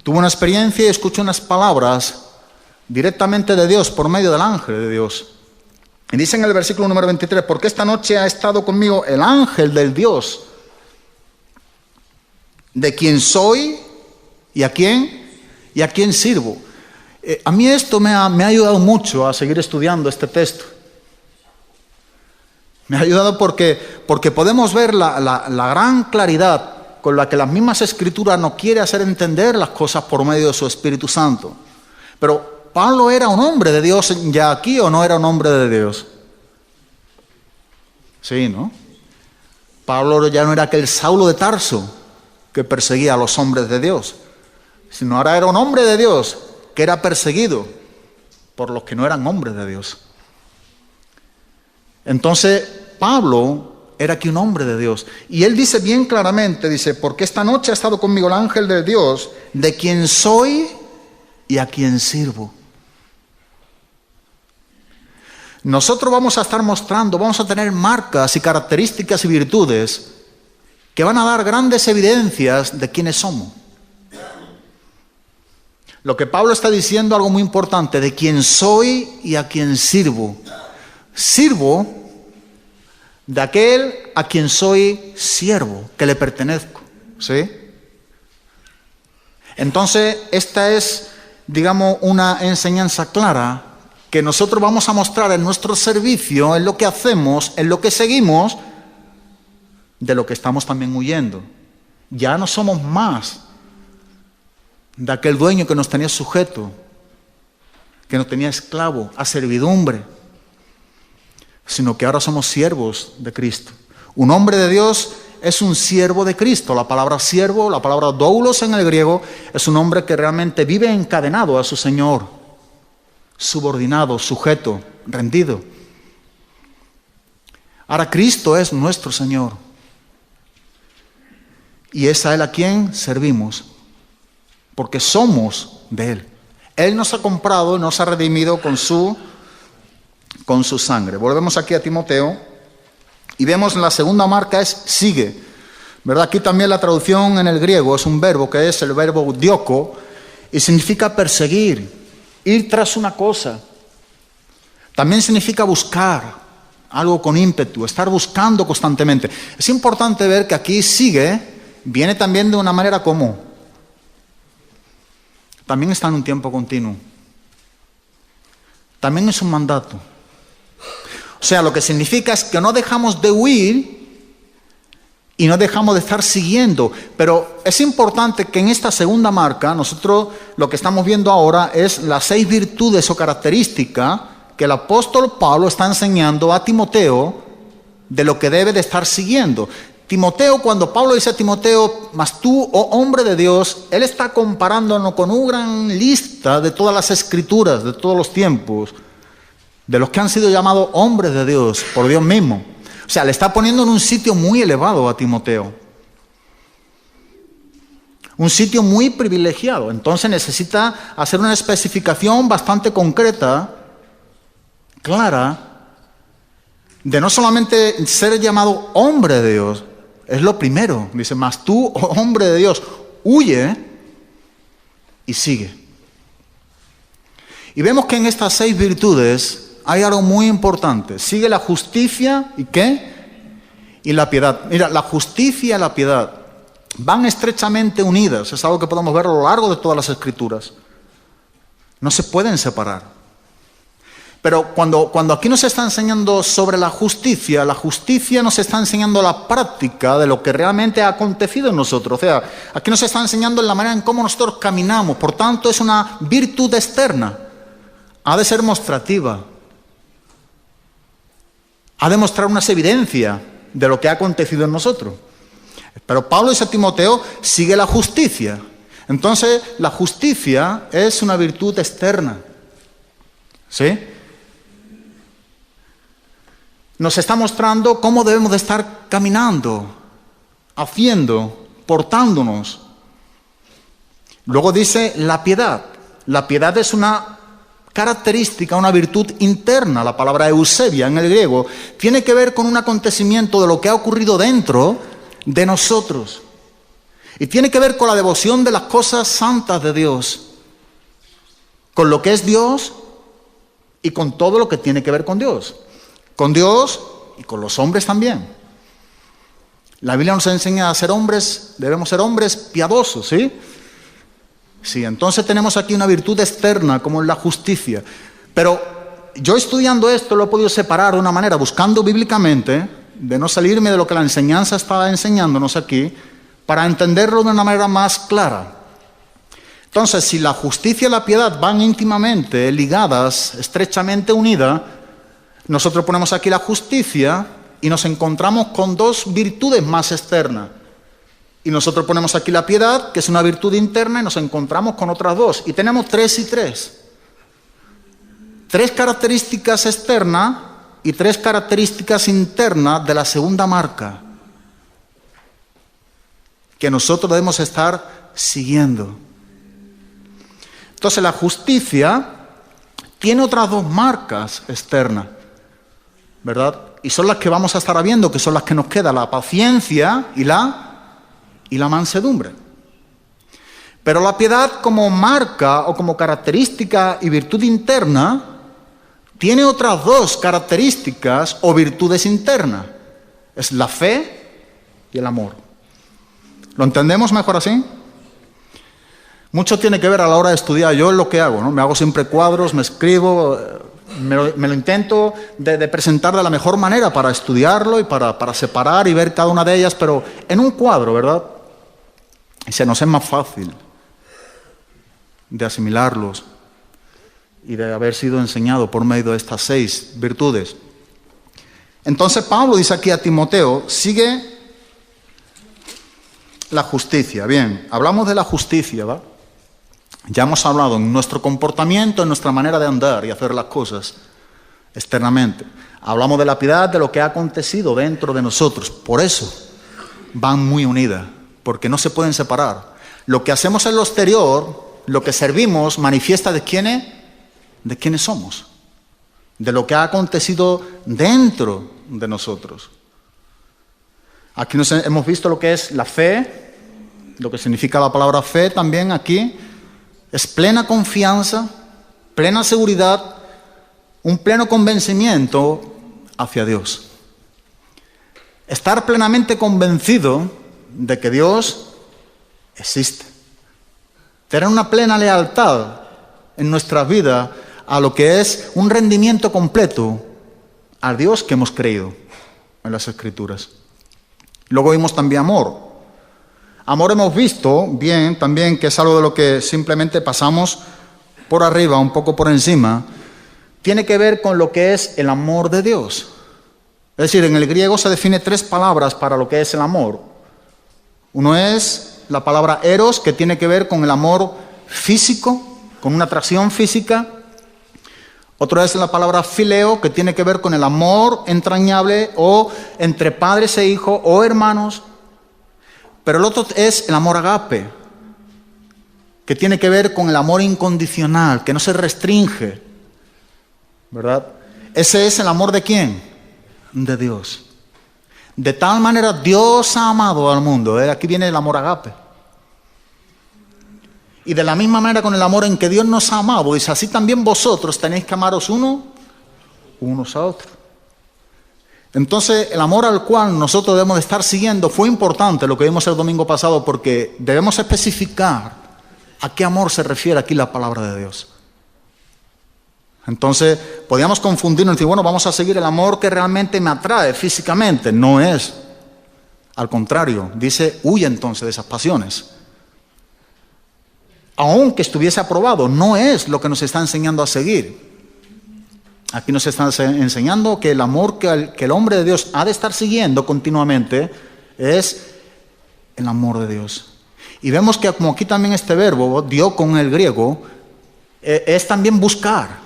[SPEAKER 1] una experiencia y escuchó unas palabras directamente de Dios por medio del ángel de Dios. Y dice en el versículo número 23, porque esta noche ha estado conmigo el ángel del Dios, de quien soy y a quién sirvo. A mí esto me ha ayudado mucho a seguir estudiando este texto. Me ha ayudado porque podemos ver la gran claridad con la que las mismas Escrituras nos quiere hacer entender las cosas por medio de su Espíritu Santo. Pero ¿Pablo era un hombre de Dios ya aquí o no era un hombre de Dios? Sí, ¿no? Pablo ya no era aquel Saulo de Tarso que perseguía a los hombres de Dios, sino ahora era un hombre de Dios que era perseguido por los que no eran hombres de Dios. Entonces, Pablo era aquí un hombre de Dios. Y él dice bien claramente, dice, porque esta noche ha estado conmigo el ángel de Dios, de quien soy y a quien sirvo. Nosotros vamos a estar mostrando, vamos a tener marcas y características y virtudes que van a dar grandes evidencias de quiénes somos. Lo que Pablo está diciendo, algo muy importante, de quién soy y a quién sirvo. Sirvo de aquel a quien soy siervo, que le pertenezco, ¿sí? Entonces, esta es, digamos, una enseñanza clara que nosotros vamos a mostrar en nuestro servicio, en lo que hacemos, en lo que seguimos, de lo que estamos también huyendo. Ya no somos más de aquel dueño que nos tenía sujeto, que nos tenía esclavo, a servidumbre, sino que ahora somos siervos de Cristo. Un hombre de Dios es un siervo de Cristo. La palabra siervo, la palabra doulos en el griego, es un hombre que realmente vive encadenado a su Señor, subordinado, sujeto, rendido. Ahora Cristo es nuestro Señor y es a Él a quien servimos, porque somos de Él. Él nos ha comprado, nos ha redimido con su sangre. Volvemos aquí a Timoteo y vemos la segunda marca es sigue, ¿verdad? Aquí también la traducción en el griego es un verbo que es el verbo dioko y significa perseguir, ir tras una cosa. También significa buscar algo con ímpetu, estar buscando constantemente. Es importante ver que aquí sigue viene también de una manera común. También está en un tiempo continuo. También es un mandato. O sea, lo que significa es que no dejamos de huir y no dejamos de estar siguiendo. Pero es importante que en esta segunda marca, nosotros lo que estamos viendo ahora es las 6 virtudes o características que el apóstol Pablo está enseñando a Timoteo de lo que debe de estar siguiendo. Timoteo, cuando Pablo dice a Timoteo, mas tú, oh hombre de Dios, él está comparándonos con una gran lista de todas las escrituras, de todos los tiempos, de los que han sido llamados hombres de Dios, por Dios mismo. O sea, le está poniendo en un sitio muy elevado a Timoteo. Un sitio muy privilegiado. Entonces necesita hacer una especificación bastante concreta, clara, de no solamente ser llamado hombre de Dios, es lo primero. Dice, mas tú, oh hombre de Dios, huye y sigue. Y vemos que en estas 6 virtudes hay algo muy importante. Sigue la justicia y ¿qué? Y la piedad. Mira, la justicia y la piedad van estrechamente unidas. Es algo que podemos ver a lo largo de todas las Escrituras. No se pueden separar. Pero cuando aquí nos está enseñando sobre la justicia nos está enseñando la práctica de lo que realmente ha acontecido en nosotros. O sea, aquí nos está enseñando la manera en cómo nosotros caminamos. Por tanto, es una virtud externa. Ha de ser mostrativa. Ha de mostrar unas evidencias de lo que ha acontecido en nosotros. Pero Pablo dice a Timoteo, sigue la justicia. Entonces, la justicia es una virtud externa. ¿Sí? Nos está mostrando cómo debemos de estar caminando, haciendo, portándonos. Luego dice la piedad. La piedad es una característica, una virtud interna. La palabra eusebia en el griego tiene que ver con un acontecimiento de lo que ha ocurrido dentro de nosotros. Y tiene que ver con la devoción de las cosas santas de Dios, con lo que es Dios y con todo lo que tiene que ver con Dios. Con Dios y con los hombres también. La Biblia nos enseña a ser hombres, debemos ser hombres piadosos, ¿sí? Sí, entonces tenemos aquí una virtud externa como es la justicia. Pero yo estudiando esto lo he podido separar de una manera, buscando bíblicamente, de no salirme de lo que la enseñanza está enseñándonos aquí, para entenderlo de una manera más clara. Entonces, si la justicia y la piedad van íntimamente ligadas, estrechamente unidas, nosotros ponemos aquí la justicia y nos encontramos con dos virtudes más externas. Y nosotros ponemos aquí la piedad, que es una virtud interna, y nos encontramos con otras dos. Y tenemos 3 y 3. 3 características externas y 3 características internas de la segunda marca, que nosotros debemos estar siguiendo. Entonces la justicia tiene otras 2 marcas externas, ¿verdad? Y son las que vamos a estar viendo, que son las que nos queda, la paciencia y la mansedumbre. Pero la piedad como marca o como característica y virtud interna tiene otras 2 características o virtudes internas. Es la fe y el amor. ¿Lo entendemos mejor así? Mucho tiene que ver a la hora de estudiar. Yo es lo que hago, ¿no? Me hago siempre cuadros, me escribo, me lo intento de presentar de la mejor manera para estudiarlo y para separar y ver cada una de ellas, pero en un cuadro, ¿verdad? Se nos es más fácil de asimilarlos y de haber sido enseñado por medio de estas 6 virtudes. Entonces Pablo dice aquí a Timoteo, sigue la justicia. Bien, hablamos de la justicia, ¿va? Ya hemos hablado en nuestro comportamiento, en nuestra manera de andar y hacer las cosas externamente. Hablamos de la piedad, de lo que ha acontecido dentro de nosotros. Por eso van muy unidas, porque no se pueden separar. Lo que hacemos en lo exterior, lo que servimos, manifiesta de quiénes somos, de lo que ha acontecido dentro de nosotros. Aquí hemos visto lo que es la fe, lo que significa la palabra fe también aquí. Es plena confianza, plena seguridad, un pleno convencimiento hacia Dios. Estar plenamente convencido de que Dios existe. Tener una plena lealtad en nuestra vida a lo que es un rendimiento completo al Dios que hemos creído en las Escrituras. Luego vimos también amor. Amor hemos visto bien también que es algo de lo que simplemente pasamos por arriba, un poco por encima. Tiene que ver con lo que es el amor de Dios. Es decir, en el griego se define 3 palabras para lo que es el amor. Uno es la palabra eros, que tiene que ver con el amor físico, con una atracción física. Otro es la palabra fileo, que tiene que ver con el amor entrañable o entre padres e hijos o hermanos. Pero el otro es el amor agape, que tiene que ver con el amor incondicional, que no se restringe, ¿verdad? Ese es el amor ¿de quién? De Dios. De tal manera Dios ha amado al mundo. Aquí viene el amor agape. Y de la misma manera con el amor en que Dios nos ha amado, dice, así también vosotros tenéis que amaros unos a otros. Entonces, el amor al cual nosotros debemos de estar siguiendo fue importante, lo que vimos el domingo pasado, porque debemos especificar a qué amor se refiere aquí la palabra de Dios. Entonces, podíamos confundirnos y decir, bueno, vamos a seguir el amor que realmente me atrae físicamente. No es. Al contrario, dice, huye entonces de esas pasiones. Aunque estuviese aprobado, no es lo que nos está enseñando a seguir. Aquí nos está enseñando que el amor que el hombre de Dios ha de estar siguiendo continuamente es el amor de Dios. Y vemos que como aquí también este verbo, dio con el griego, es también buscar.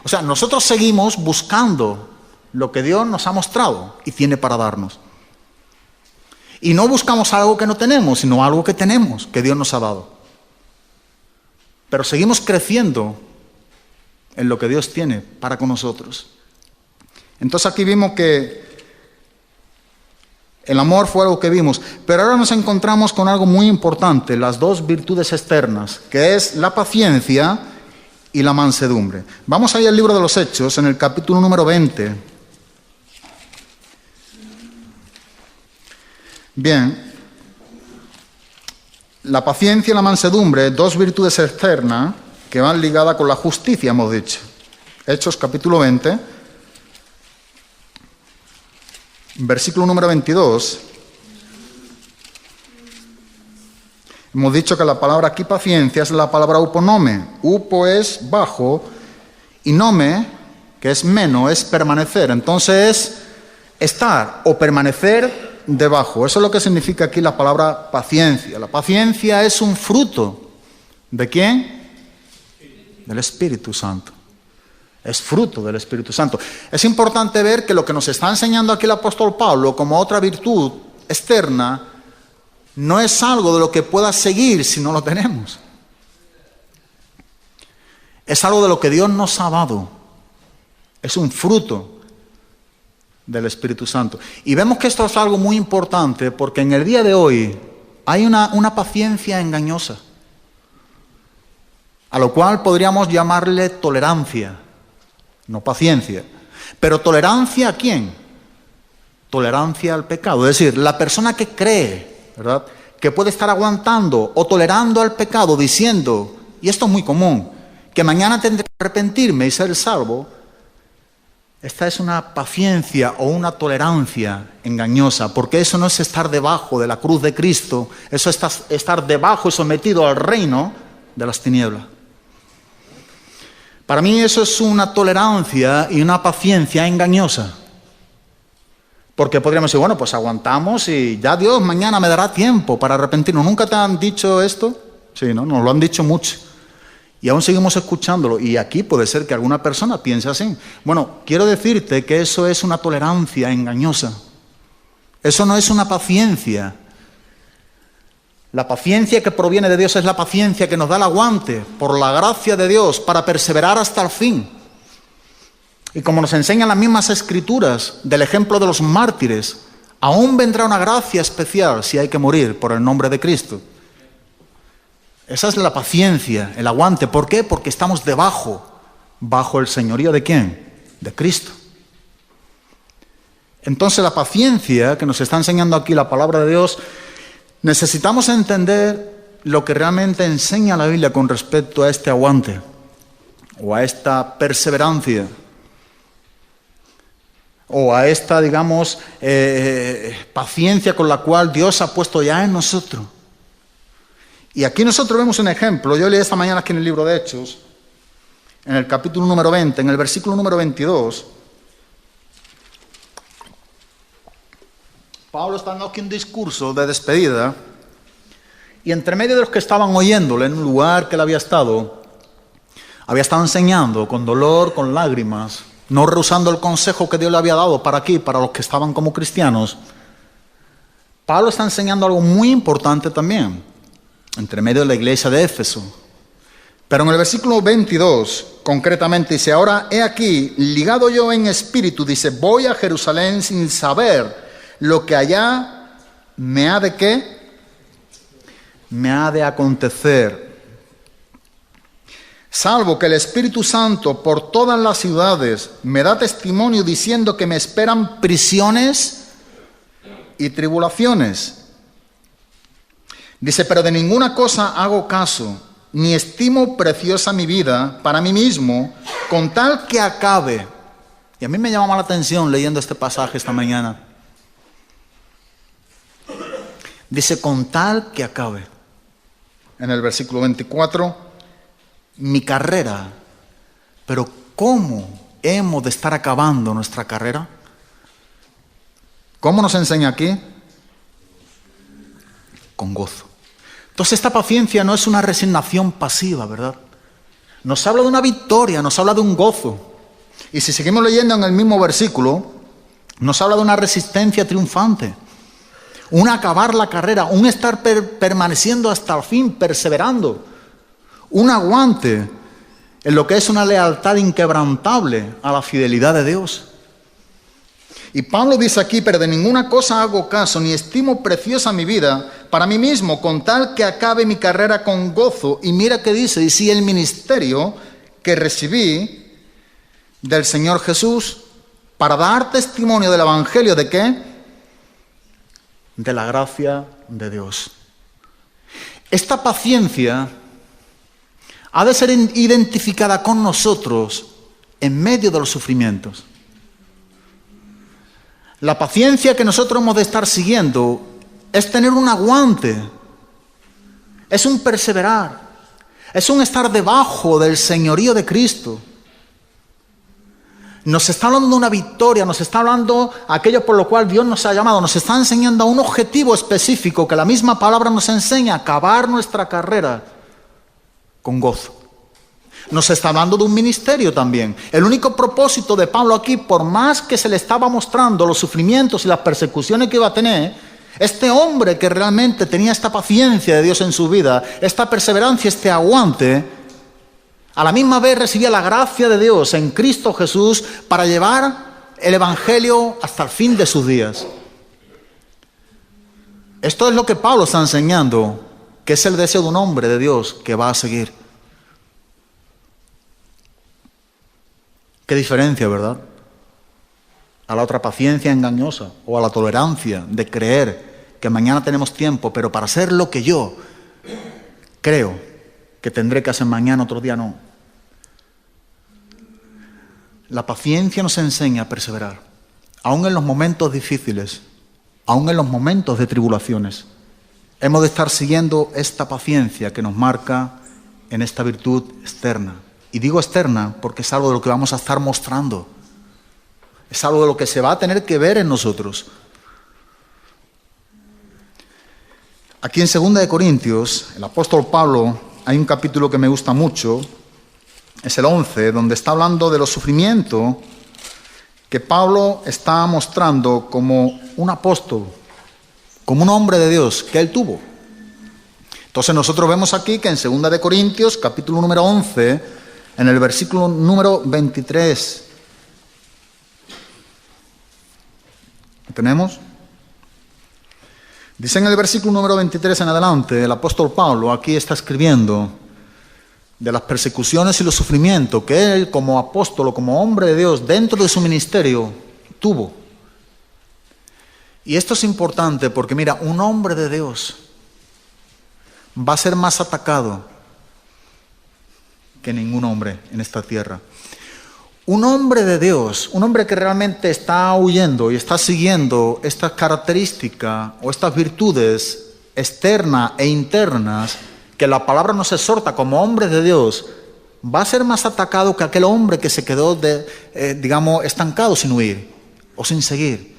[SPEAKER 1] O sea, nosotros seguimos buscando lo que Dios nos ha mostrado y tiene para darnos. Y no buscamos algo que no tenemos, sino algo que tenemos, que Dios nos ha dado. pero seguimos creciendo en lo que Dios tiene para con nosotros. Entonces aquí vimos que el amor fue algo que vimos, pero ahora nos encontramos con algo muy importante, las dos virtudes externas, que es la paciencia y la mansedumbre. Vamos ahí al libro de los Hechos, en el capítulo número 20. Bien, la paciencia y la mansedumbre, dos virtudes externas que van ligadas con la justicia, hemos dicho. Hechos capítulo 20, versículo número 22. Hemos dicho que la palabra aquí paciencia es la palabra uponome. Upo es bajo y nome, que es meno, es permanecer. Entonces es estar o permanecer debajo. Eso es lo que significa aquí la palabra paciencia. La paciencia es un fruto. ¿De quién? Del Espíritu Santo. Es fruto del Espíritu Santo. Es importante ver que lo que nos está enseñando aquí el apóstol Pablo como otra virtud externa no es algo de lo que pueda seguir si no lo tenemos. Es algo de lo que Dios nos ha dado. Es un fruto del Espíritu Santo. Y vemos que esto es algo muy importante porque en el día de hoy hay una paciencia engañosa, a lo cual podríamos llamarle tolerancia, no paciencia. Pero tolerancia ¿a quién? Tolerancia al pecado. Es decir, la persona que cree, ¿verdad?, que puede estar aguantando o tolerando al pecado diciendo, y esto es muy común, que mañana tendré que arrepentirme y ser salvo. Esta es una paciencia o una tolerancia engañosa, porque eso no es estar debajo de la cruz de Cristo, eso es estar debajo y sometido al reino de las tinieblas. Para mí eso es una tolerancia y una paciencia engañosa. Porque podríamos decir, bueno, pues aguantamos y ya Dios mañana me dará tiempo para arrepentirnos. ¿Nunca te han dicho esto? Sí, ¿no? Nos lo han dicho mucho. Y aún seguimos escuchándolo. Y aquí puede ser que alguna persona piense así. Bueno, quiero decirte que eso es una tolerancia engañosa. Eso no es una paciencia. La paciencia que proviene de Dios es la paciencia que nos da el aguante por la gracia de Dios para perseverar hasta el fin. Y como nos enseñan las mismas escrituras del ejemplo de los mártires, aún vendrá una gracia especial si hay que morir por el nombre de Cristo. Esa es la paciencia, el aguante. ¿Por qué? Porque estamos bajo el señorío ¿de quién? De Cristo. Entonces la paciencia que nos está enseñando aquí la palabra de Dios, necesitamos entender lo que realmente enseña la Biblia con respecto a este aguante o a esta perseverancia. O a esta, digamos, paciencia con la cual Dios ha puesto ya en nosotros. Y aquí nosotros vemos un ejemplo. Yo leí esta mañana aquí en el libro de Hechos, en el capítulo número 20, en el versículo número 22. Pablo está dando aquí un discurso de despedida, y entre medio de los que estaban oyéndole en un lugar que él había estado enseñando con dolor, con lágrimas, no rehusando el consejo que Dios le había dado para aquí, para los que estaban como cristianos. Pablo está enseñando algo muy importante también, entre medio de la iglesia de Éfeso. Pero en el versículo 22, concretamente, dice, ahora he aquí, ligado yo en espíritu, dice, voy a Jerusalén sin saber lo que allá me ha de ¿qué? Me ha de acontecer. Salvo que el Espíritu Santo por todas las ciudades me da testimonio diciendo que me esperan prisiones y tribulaciones. Dice, pero de ninguna cosa hago caso, ni estimo preciosa mi vida para mí mismo, con tal que acabe. Y a mí me llama la atención leyendo este pasaje esta mañana. Dice, con tal que acabe. En el versículo 24, mi carrera. Pero ¿cómo hemos de estar acabando nuestra carrera? ¿Cómo nos enseña aquí? Con gozo. Entonces esta paciencia no es una resignación pasiva, ¿verdad? Nos habla de una victoria, nos habla de un gozo. Y si seguimos leyendo en el mismo versículo, nos habla de una resistencia triunfante. Un acabar la carrera, un estar permaneciendo hasta el fin, perseverando. un aguante en lo que es una lealtad inquebrantable a la fidelidad de Dios. Y Pablo dice aquí: pero de ninguna cosa hago caso, ni estimo preciosa mi vida para mí mismo, con tal que acabe mi carrera con gozo. Y mira qué dice: y si el ministerio que recibí del Señor Jesús para dar testimonio del Evangelio, ¿de qué? De la gracia de Dios. Esta paciencia ha de ser identificada con nosotros en medio de los sufrimientos. La paciencia que nosotros hemos de estar siguiendo es tener un aguante, es un perseverar, es un estar debajo del señorío de Cristo. Nos está hablando de una victoria, nos está hablando aquello por lo cual Dios nos ha llamado, nos está enseñando a un objetivo específico que la misma palabra nos enseña: acabar nuestra carrera con gozo. Nos está hablando de un ministerio también. El único propósito de Pablo aquí, por más que se le estaba mostrando los sufrimientos y las persecuciones que iba a tener, este hombre que realmente tenía esta paciencia de Dios en su vida, esta perseverancia, este aguante, a la misma vez recibía la gracia de Dios en Cristo Jesús para llevar el Evangelio hasta el fin de sus días. Esto es lo que Pablo está enseñando, que es el deseo de un hombre de Dios que va a seguir. Qué diferencia, ¿verdad? A la otra paciencia engañosa o a la tolerancia de creer que mañana tenemos tiempo, pero para hacer lo que yo creo que tendré que hacer mañana, otro día no. La paciencia nos enseña a perseverar, aún en los momentos difíciles, aún en los momentos de tribulaciones. Hemos de estar siguiendo esta paciencia que nos marca en esta virtud externa. Y digo externa porque es algo de lo que vamos a estar mostrando. Es algo de lo que se va a tener que ver en nosotros. Aquí en 2 de Corintios, el apóstol Pablo, hay un capítulo que me gusta mucho, es el 11, donde está hablando de los sufrimientos que Pablo está mostrando como un apóstol, como un hombre de Dios que él tuvo. Entonces nosotros vemos aquí que en 2 de Corintios, capítulo número 11, en el versículo número 23, ¿tenemos? Dice en el versículo número 23 en adelante, el apóstol Pablo aquí está escribiendo de las persecuciones y los sufrimientos que él como apóstol o como hombre de Dios dentro de su ministerio tuvo. Y esto es importante porque mira, un hombre de Dios va a ser más atacado que ningún hombre en esta tierra. Un hombre de Dios, un hombre que realmente está huyendo y está siguiendo estas características o estas virtudes externas e internas que la palabra nos exhorta como hombre de Dios, va a ser más atacado que aquel hombre que se quedó, estancado sin huir o sin seguir.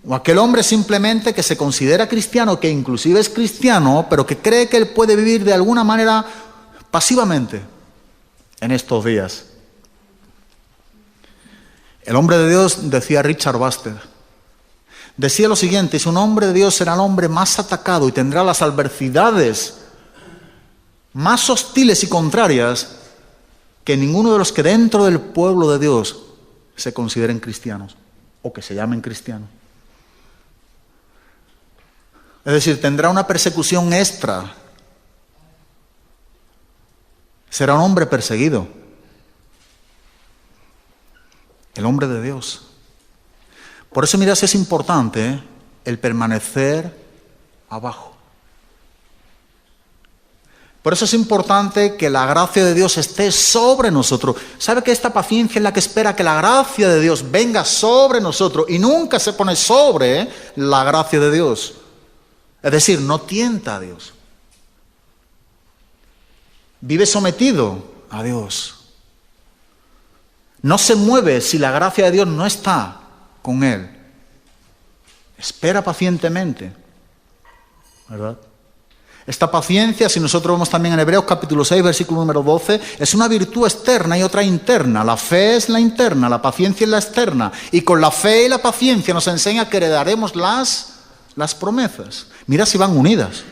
[SPEAKER 1] O aquel hombre simplemente que se considera cristiano, que inclusive es cristiano, pero que cree que él puede vivir de alguna manera pasivamente en estos días. El hombre de Dios, decía Richard Baxter, decía lo siguiente: si un hombre de Dios será el hombre más atacado y tendrá las adversidades más hostiles y contrarias que ninguno de los que dentro del pueblo de Dios se consideren cristianos o que se llamen cristianos. Es decir, tendrá una persecución extra. Será un hombre perseguido. El hombre de Dios. Por eso, mira, es importante el permanecer abajo. Por eso es importante que la gracia de Dios esté sobre nosotros. ¿Sabe que esta paciencia es la que espera que la gracia de Dios venga sobre nosotros y nunca se pone sobre la gracia de Dios? Es decir, no tienta a Dios. Vive sometido a Dios. No se mueve si la gracia de Dios no está con él. Espera pacientemente, ¿verdad? Esta paciencia, si nosotros vemos también en Hebreos capítulo 6, versículo número 12, es una virtud externa y otra interna. La fe es la interna, la paciencia es la externa. Y con la fe y la paciencia nos enseña que heredaremos las promesas. Mira si van unidas.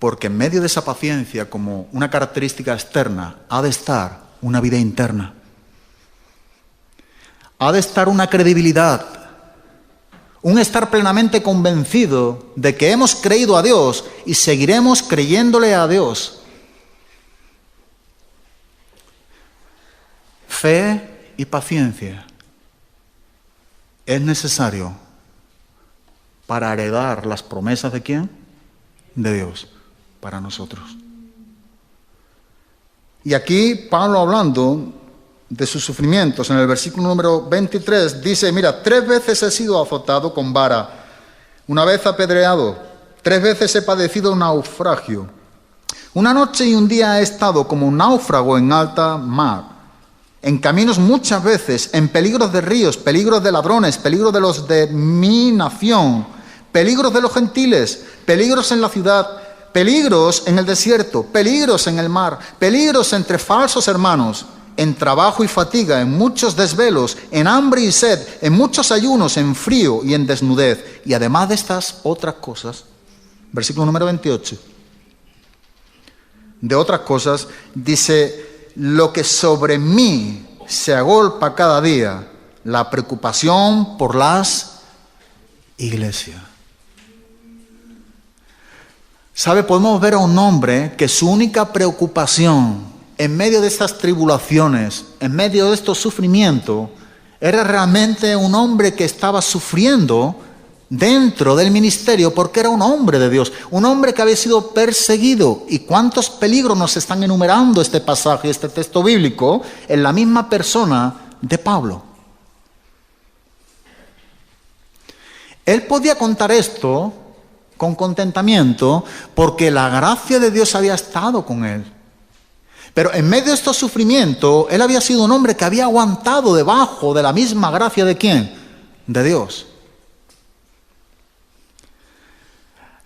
[SPEAKER 1] Porque en medio de esa paciencia, como una característica externa, ha de estar una vida interna. Ha de estar una credibilidad, un estar plenamente convencido de que hemos creído a Dios y seguiremos creyéndole a Dios. Fe y paciencia es necesario para heredar las promesas ¿de quién? De Dios, para nosotros. Y aquí Pablo, hablando de sus sufrimientos, en el versículo número 23, dice, mira, 3 veces he sido azotado con vara, una vez apedreado, 3 veces he padecido naufragio. Una noche y un día he estado como un náufrago en alta mar, en caminos muchas veces, en peligros de ríos, peligros de ladrones, peligros de los de mi nación, peligros de los gentiles, peligros en la ciudad, peligros en el desierto, peligros en el mar, peligros entre falsos hermanos, en trabajo y fatiga, en muchos desvelos, en hambre y sed, en muchos ayunos, en frío y en desnudez. Y además de estas otras cosas, versículo número 28, de otras cosas, dice, lo que sobre mí se agolpa cada día, la preocupación por las iglesias. ¿Sabe? Podemos ver a un hombre que su única preocupación en medio de estas tribulaciones, en medio de estos sufrimientos, era realmente un hombre que estaba sufriendo dentro del ministerio porque era un hombre de Dios, un hombre que había sido perseguido. ¿Y cuántos peligros nos están enumerando este pasaje, este texto bíblico, en la misma persona de Pablo? Él podía contar esto con contentamiento porque la gracia de Dios había estado con él. Pero en medio de estos sufrimientos, él había sido un hombre que había aguantado debajo de la misma gracia ¿de quién? De Dios.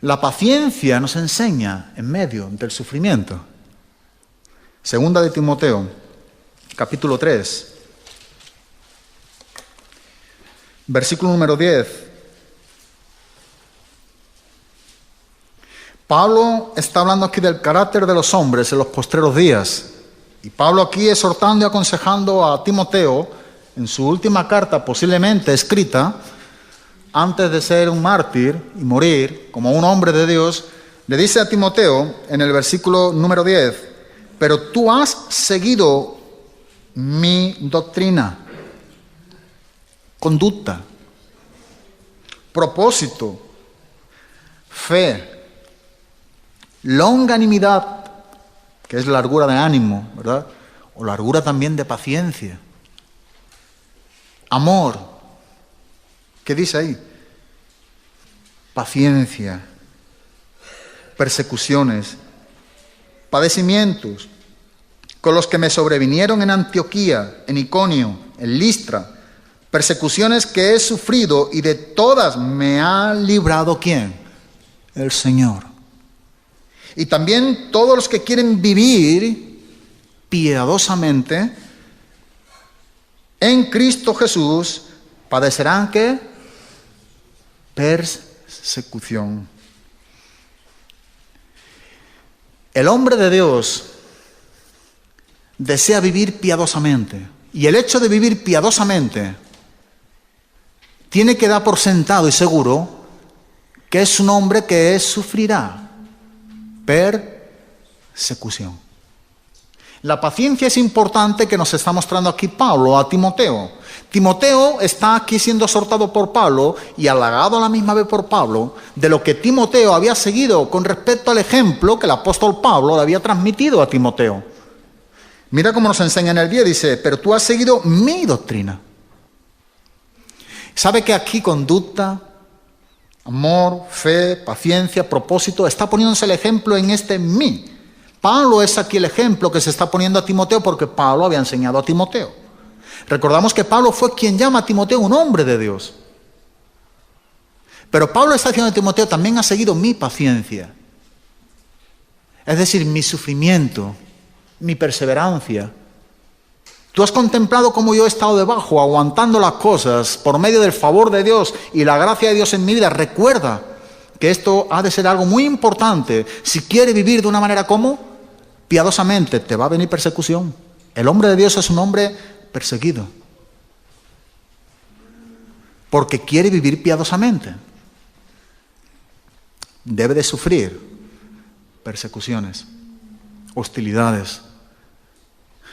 [SPEAKER 1] La paciencia nos enseña en medio del sufrimiento. Segunda de Timoteo, capítulo 3, versículo número 10. Pablo está hablando aquí del carácter de los hombres en los postreros días. Y Pablo aquí exhortando y aconsejando a Timoteo, en su última carta posiblemente escrita, antes de ser un mártir y morir como un hombre de Dios, le dice a Timoteo en el versículo número 10, pero tú has seguido mi doctrina, conducta, propósito, fe, longanimidad, que es largura de ánimo, ¿verdad? O largura también de paciencia, amor. ¿Qué dice ahí? Paciencia, persecuciones, padecimientos, con los que me sobrevinieron en Antioquía, en Iconio, en Listra, persecuciones que he sufrido y de todas me ha librado ¿quién? El Señor. Y también todos los que quieren vivir piadosamente en Cristo Jesús padecerán ¿qué? Persecución. El hombre de Dios desea vivir piadosamente. Y el hecho de vivir piadosamente tiene que dar por sentado y seguro que es un hombre que sufrirá persecución. La paciencia es importante que nos está mostrando aquí Pablo a Timoteo. Timoteo está aquí siendo exhortado por Pablo y halagado a la misma vez por Pablo de lo que Timoteo había seguido con respecto al ejemplo que el apóstol Pablo le había transmitido a Timoteo. Mira cómo nos enseña en el 10, dice, pero tú has seguido mi doctrina. ¿Sabe que aquí conducta, amor, fe, paciencia, propósito, está poniéndose el ejemplo en este mí? Pablo es aquí el ejemplo que se está poniendo a Timoteo porque Pablo había enseñado a Timoteo. Recordamos que Pablo fue quien llama a Timoteo un hombre de Dios. Pero Pablo está diciendo a Timoteo, también ha seguido mi paciencia. Es decir, mi sufrimiento, mi perseverancia. Tú has contemplado cómo yo he estado debajo, aguantando las cosas por medio del favor de Dios y la gracia de Dios en mi vida. Recuerda que esto ha de ser algo muy importante. Si quiere vivir de una manera como piadosamente, te va a venir persecución. El hombre de Dios es un hombre perseguido, porque quiere vivir piadosamente. Debe de sufrir persecuciones, hostilidades.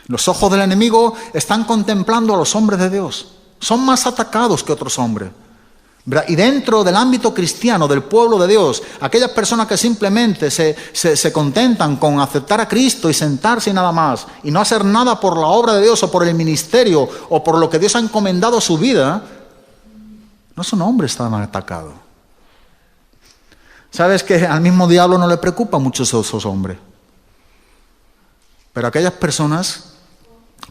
[SPEAKER 1] Los ojos del enemigo están contemplando a los hombres de Dios. Son más atacados que otros hombres, ¿verdad? Y dentro del ámbito cristiano, del pueblo de Dios, aquellas personas que simplemente se contentan con aceptar a Cristo y sentarse y nada más, y no hacer nada por la obra de Dios o por el ministerio o por lo que Dios ha encomendado a su vida, no son hombres tan atacados. ¿Sabes que al mismo diablo no le preocupa mucho esos hombres? Pero aquellas personas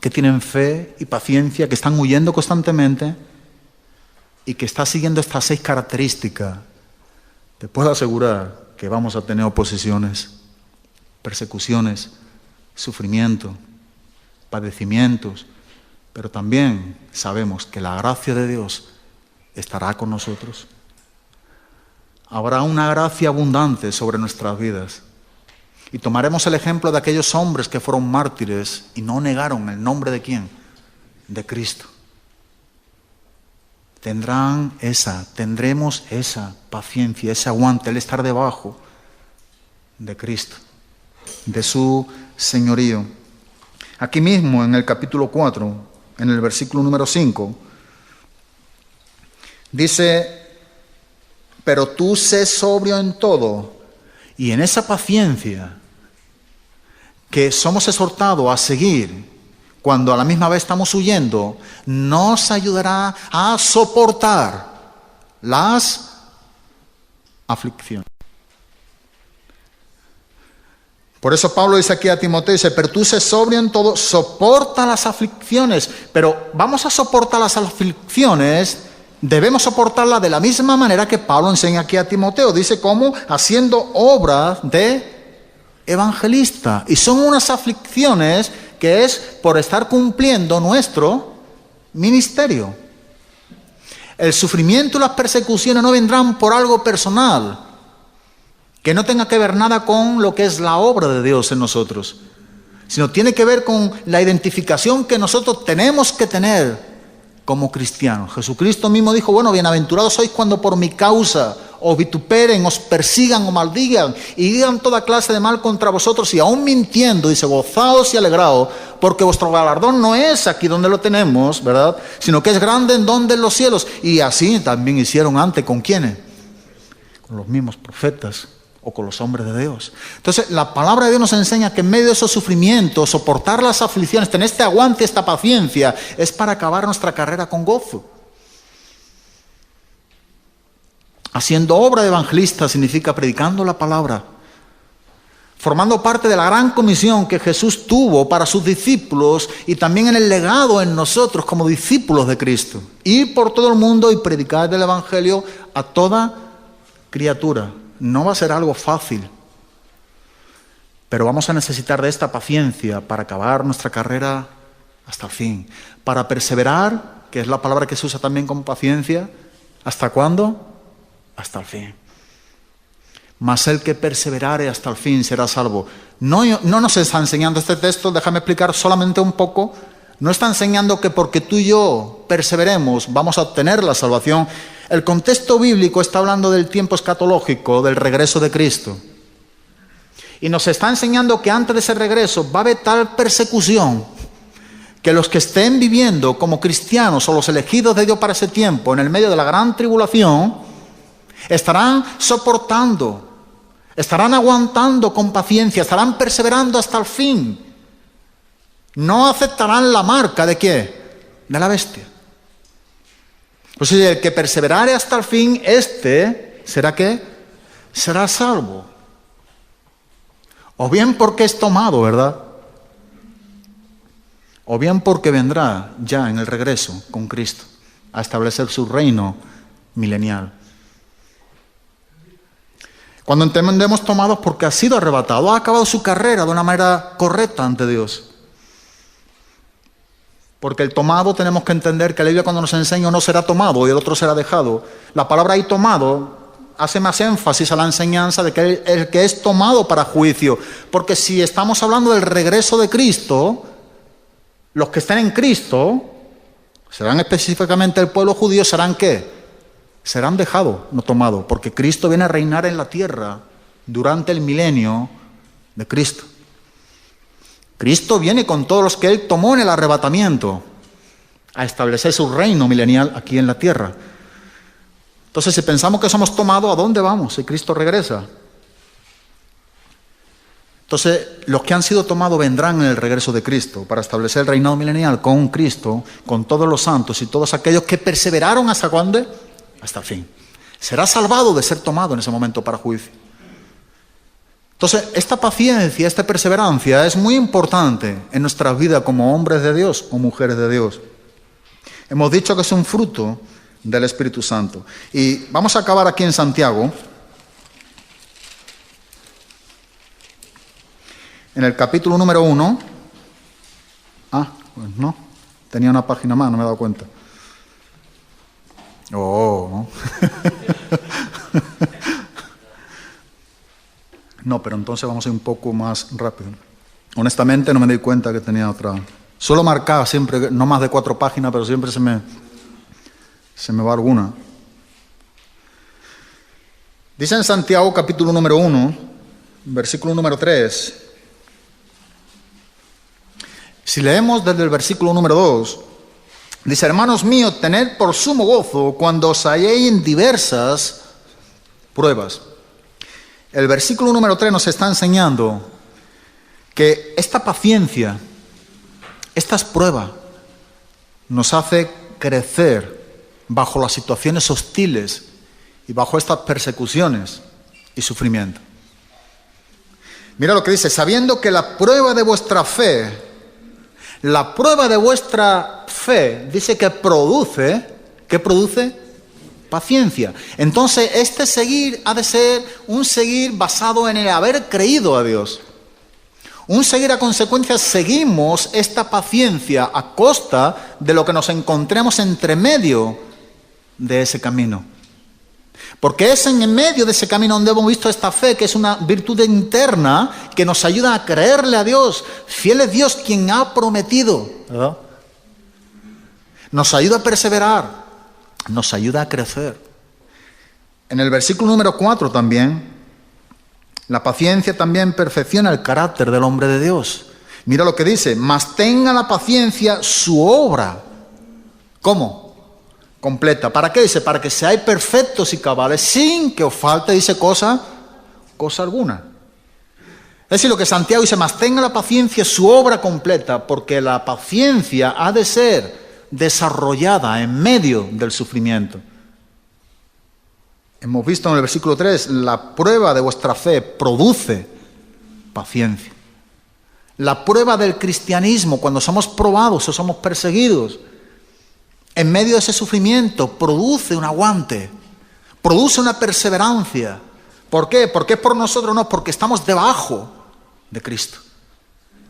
[SPEAKER 1] que tienen fe y paciencia, que están huyendo constantemente y que están siguiendo estas 6 características, te puedo asegurar que vamos a tener oposiciones, persecuciones, sufrimiento, padecimientos, pero también sabemos que la gracia de Dios estará con nosotros. Habrá una gracia abundante sobre nuestras vidas. Y tomaremos el ejemplo de aquellos hombres que fueron mártires y no negaron el nombre de ¿quién? De Cristo. Tendremos esa paciencia, ese aguante, el estar debajo de Cristo, de su señorío. Aquí mismo en el capítulo 4, en el versículo número 5, dice: pero tú sé sobrio en todo. Y en esa paciencia que somos exhortados a seguir, cuando a la misma vez estamos huyendo, nos ayudará a soportar las aflicciones. Por eso Pablo dice aquí a Timoteo, dice: pero tú sé sobrio en todo, soporta las aflicciones. Pero vamos a soportar las aflicciones, debemos soportarla de la misma manera que Pablo enseña aquí a Timoteo. Dice cómo, haciendo obra de evangelista. Y son unas aflicciones que es por estar cumpliendo nuestro ministerio. El sufrimiento y las persecuciones no vendrán por algo personal, que no tenga que ver nada con lo que es la obra de Dios en nosotros, sino tiene que ver con la identificación que nosotros tenemos que tener como cristianos. Jesucristo mismo dijo: bueno, bienaventurados sois cuando por mi causa os vituperen, os persigan o maldigan y digan toda clase de mal contra vosotros, y aún mintiendo, dice: gozaos y alegraos, porque vuestro galardón no es aquí donde lo tenemos, ¿verdad?, sino que es grande en donde en los cielos. Y así también hicieron antes, ¿con quiénes? Con los mismos profetas o con los hombres de Dios. Entonces, la palabra de Dios nos enseña que en medio de esos sufrimientos, soportar las aflicciones, tener este aguante, esta paciencia, es para acabar nuestra carrera con gozo. Haciendo obra de evangelista significa predicando la palabra, formando parte de la gran comisión que Jesús tuvo para sus discípulos y también en el legado en nosotros como discípulos de Cristo. Ir por todo el mundo y predicar el evangelio a toda criatura. No va a ser algo fácil, pero vamos a necesitar de esta paciencia para acabar nuestra carrera hasta el fin. Para perseverar, que es la palabra que se usa también como paciencia, ¿hasta cuándo? Hasta el fin. Mas el que perseverare hasta el fin será salvo. No nos está enseñando este texto, déjame explicar solamente un poco. No está enseñando que porque tú y yo perseveremos vamos a obtener la salvación. El contexto bíblico está hablando del tiempo escatológico, del regreso de Cristo. Y nos está enseñando que antes de ese regreso va a haber tal persecución que los que estén viviendo como cristianos o los elegidos de Dios para ese tiempo, en el medio de la gran tribulación, estarán soportando, estarán aguantando con paciencia, estarán perseverando hasta el fin. No aceptarán la marca ¿de qué? De la bestia. Pues el que perseverare hasta el fin, este será ¿qué? Será salvo. O bien porque es tomado, ¿verdad? O bien porque vendrá ya en el regreso con Cristo a establecer su reino milenial. Cuando entendemos tomados porque ha sido arrebatado, ha acabado su carrera de una manera correcta ante Dios. Porque el tomado tenemos que entender que la Biblia cuando nos enseña no será tomado y el otro será dejado. La palabra ahí tomado hace más énfasis a la enseñanza de que el que es tomado para juicio. Porque si estamos hablando del regreso de Cristo, los que estén en Cristo, serán específicamente el pueblo judío, ¿serán qué? Serán dejados, no tomados, porque Cristo viene a reinar en la tierra durante el milenio de Cristo. Cristo viene con todos los que Él tomó en el arrebatamiento a establecer su reino milenial aquí en la tierra. Entonces, si pensamos que somos tomados, ¿a dónde vamos si Cristo regresa? Entonces, los que han sido tomados vendrán en el regreso de Cristo para establecer el reinado milenial con Cristo, con todos los santos y todos aquellos que perseveraron ¿hasta cuándo? Hasta el fin. Será salvado de ser tomado en ese momento para juicio. Entonces, esta paciencia, esta perseverancia es muy importante en nuestra vida como hombres de Dios o mujeres de Dios. Hemos dicho que es un fruto del Espíritu Santo. Y vamos a acabar aquí en Santiago, en el capítulo número 1. Pues no, tenía una página más, no me he dado cuenta. No, pero entonces vamos a ir un poco más rápido. Honestamente no me di cuenta que tenía otra. Suelo marcar siempre, no más de 4 páginas, pero siempre se me va alguna. Dice en Santiago capítulo número 1, versículo número 3. Si leemos desde el versículo número 2, dice: hermanos míos, tened por sumo gozo cuando os halléis en diversas pruebas. El versículo número 3 nos está enseñando que esta paciencia, estas pruebas, nos hace crecer bajo las situaciones hostiles y bajo estas persecuciones y sufrimiento. Mira lo que dice: sabiendo que la prueba de vuestra fe, dice que produce, ¿qué produce? Paciencia. Entonces, este seguir ha de ser un seguir basado en el haber creído a Dios. Un seguir a consecuencia, seguimos esta paciencia a costa de lo que nos encontremos entre medio de ese camino. Porque es en medio de ese camino donde hemos visto esta fe, que es una virtud interna que nos ayuda a creerle a Dios. Fiel es Dios quien ha prometido, ¿verdad? Nos ayuda a perseverar, nos ayuda a crecer. En el versículo número 4 también, la paciencia también perfecciona el carácter del hombre de Dios. Mira lo que dice: mas tenga la paciencia su obra. ¿Cómo? Completa. ¿Para qué? Dice: para que seáis perfectos y cabales, sin que os falte, dice, cosa alguna. Es decir, lo que Santiago dice: mas tenga la paciencia su obra completa, porque la paciencia ha de ser desarrollada en medio del sufrimiento. Hemos visto en el versículo 3, la prueba de vuestra fe produce paciencia. La prueba del cristianismo, cuando somos probados o somos perseguidos, en medio de ese sufrimiento, produce un aguante, produce una perseverancia. ¿Por qué? Porque es por nosotros, no, porque estamos debajo de Cristo.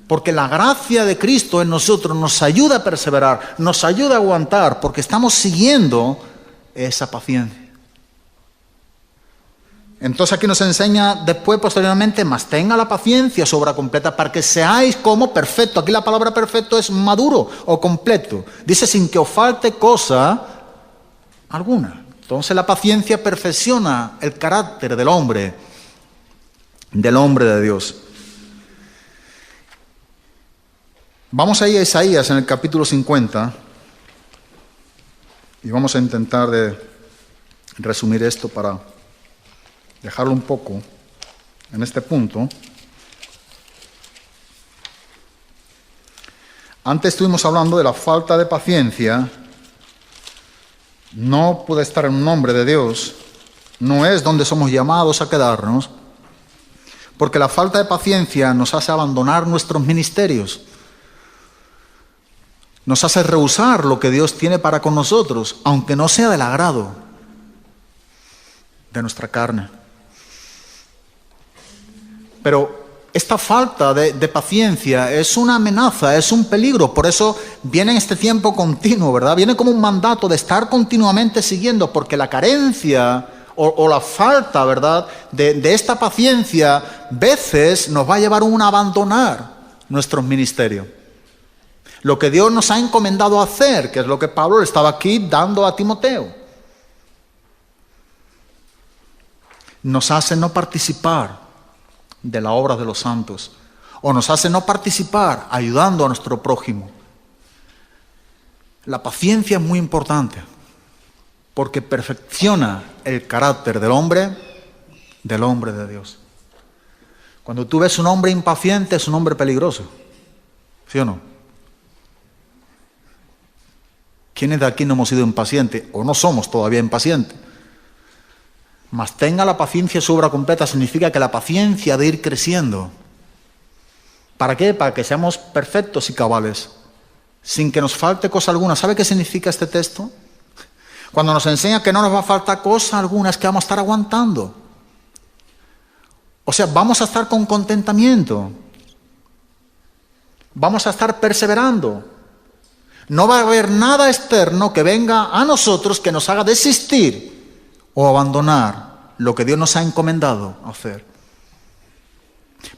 [SPEAKER 1] Porque la gracia de Cristo en nosotros nos ayuda a perseverar, nos ayuda a aguantar, porque estamos siguiendo esa paciencia. Entonces aquí nos enseña después, posteriormente: mas tenga la paciencia su obra completa, para que seáis como perfecto. Aquí la palabra perfecto es maduro o completo. Dice: sin que os falte cosa alguna. Entonces la paciencia perfecciona el carácter del hombre de Dios. Vamos a ir a Isaías en el capítulo 50 y vamos a intentar de resumir esto para dejarlo un poco en este punto. Antes estuvimos hablando de la falta de paciencia. No puede estar en un hombre de Dios, no es donde somos llamados a quedarnos, porque la falta de paciencia nos hace abandonar nuestros ministerios, nos hace rehusar lo que Dios tiene para con nosotros, aunque no sea del agrado de nuestra carne. Pero esta falta de paciencia es una amenaza, es un peligro. Por eso viene en este tiempo continuo, ¿verdad? Viene como un mandato de estar continuamente siguiendo, porque la carencia o la falta, ¿verdad?, de esta paciencia, veces nos va a llevar a abandonar nuestros ministerios. Lo que Dios nos ha encomendado hacer, que es lo que Pablo le estaba aquí dando a Timoteo. Nos hace no participar de la obra de los santos, o nos hace no participar ayudando a nuestro prójimo. La paciencia es muy importante, porque perfecciona el carácter del hombre de Dios. Cuando tú ves un hombre impaciente, es un hombre peligroso, ¿sí o no? ¿Quiénes de aquí no hemos sido impacientes o no somos todavía impacientes? Mas tenga la paciencia su obra completa significa que la paciencia de ir creciendo. ¿Para qué? Para que seamos perfectos y cabales, sin que nos falte cosa alguna. ¿Sabe qué significa este texto? Cuando nos enseña que no nos va a faltar cosa alguna, es que vamos a estar aguantando. O sea, vamos a estar con contentamiento. Vamos a estar perseverando. No va a haber nada externo que venga a nosotros que nos haga desistir o abandonar lo que Dios nos ha encomendado hacer.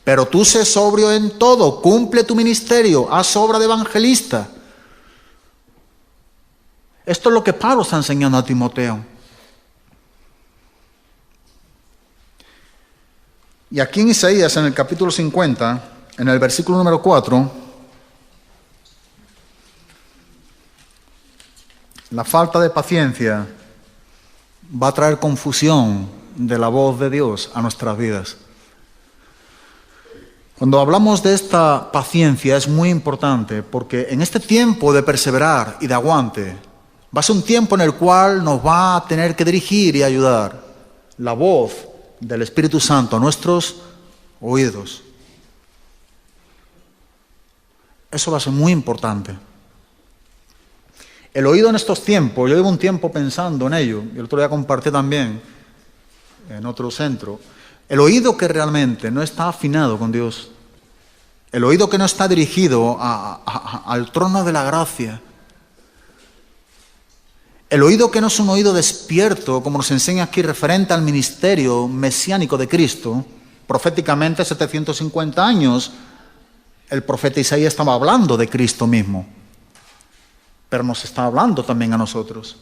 [SPEAKER 1] Pero tú sé sobrio en todo, cumple tu ministerio, haz obra de evangelista. Esto es lo que Pablo está enseñando a Timoteo. Y aquí en Isaías, en el capítulo 50, en el versículo número 4, la falta de paciencia va a traer confusión de la voz de Dios a nuestras vidas. Cuando hablamos de esta paciencia es muy importante porque en este tiempo de perseverar y de aguante va a ser un tiempo en el cual nos va a tener que dirigir y ayudar la voz del Espíritu Santo a nuestros oídos. Eso va a ser muy importante. El oído en estos tiempos, yo llevo un tiempo pensando en ello, y el otro día compartí también en otro centro, el oído que realmente no está afinado con Dios, el oído que no está dirigido al trono de la gracia, el oído que no es un oído despierto, como nos enseña aquí referente al ministerio mesiánico de Cristo, proféticamente 750 años, el profeta Isaías estaba hablando de Cristo mismo. Pero nos está hablando también a nosotros.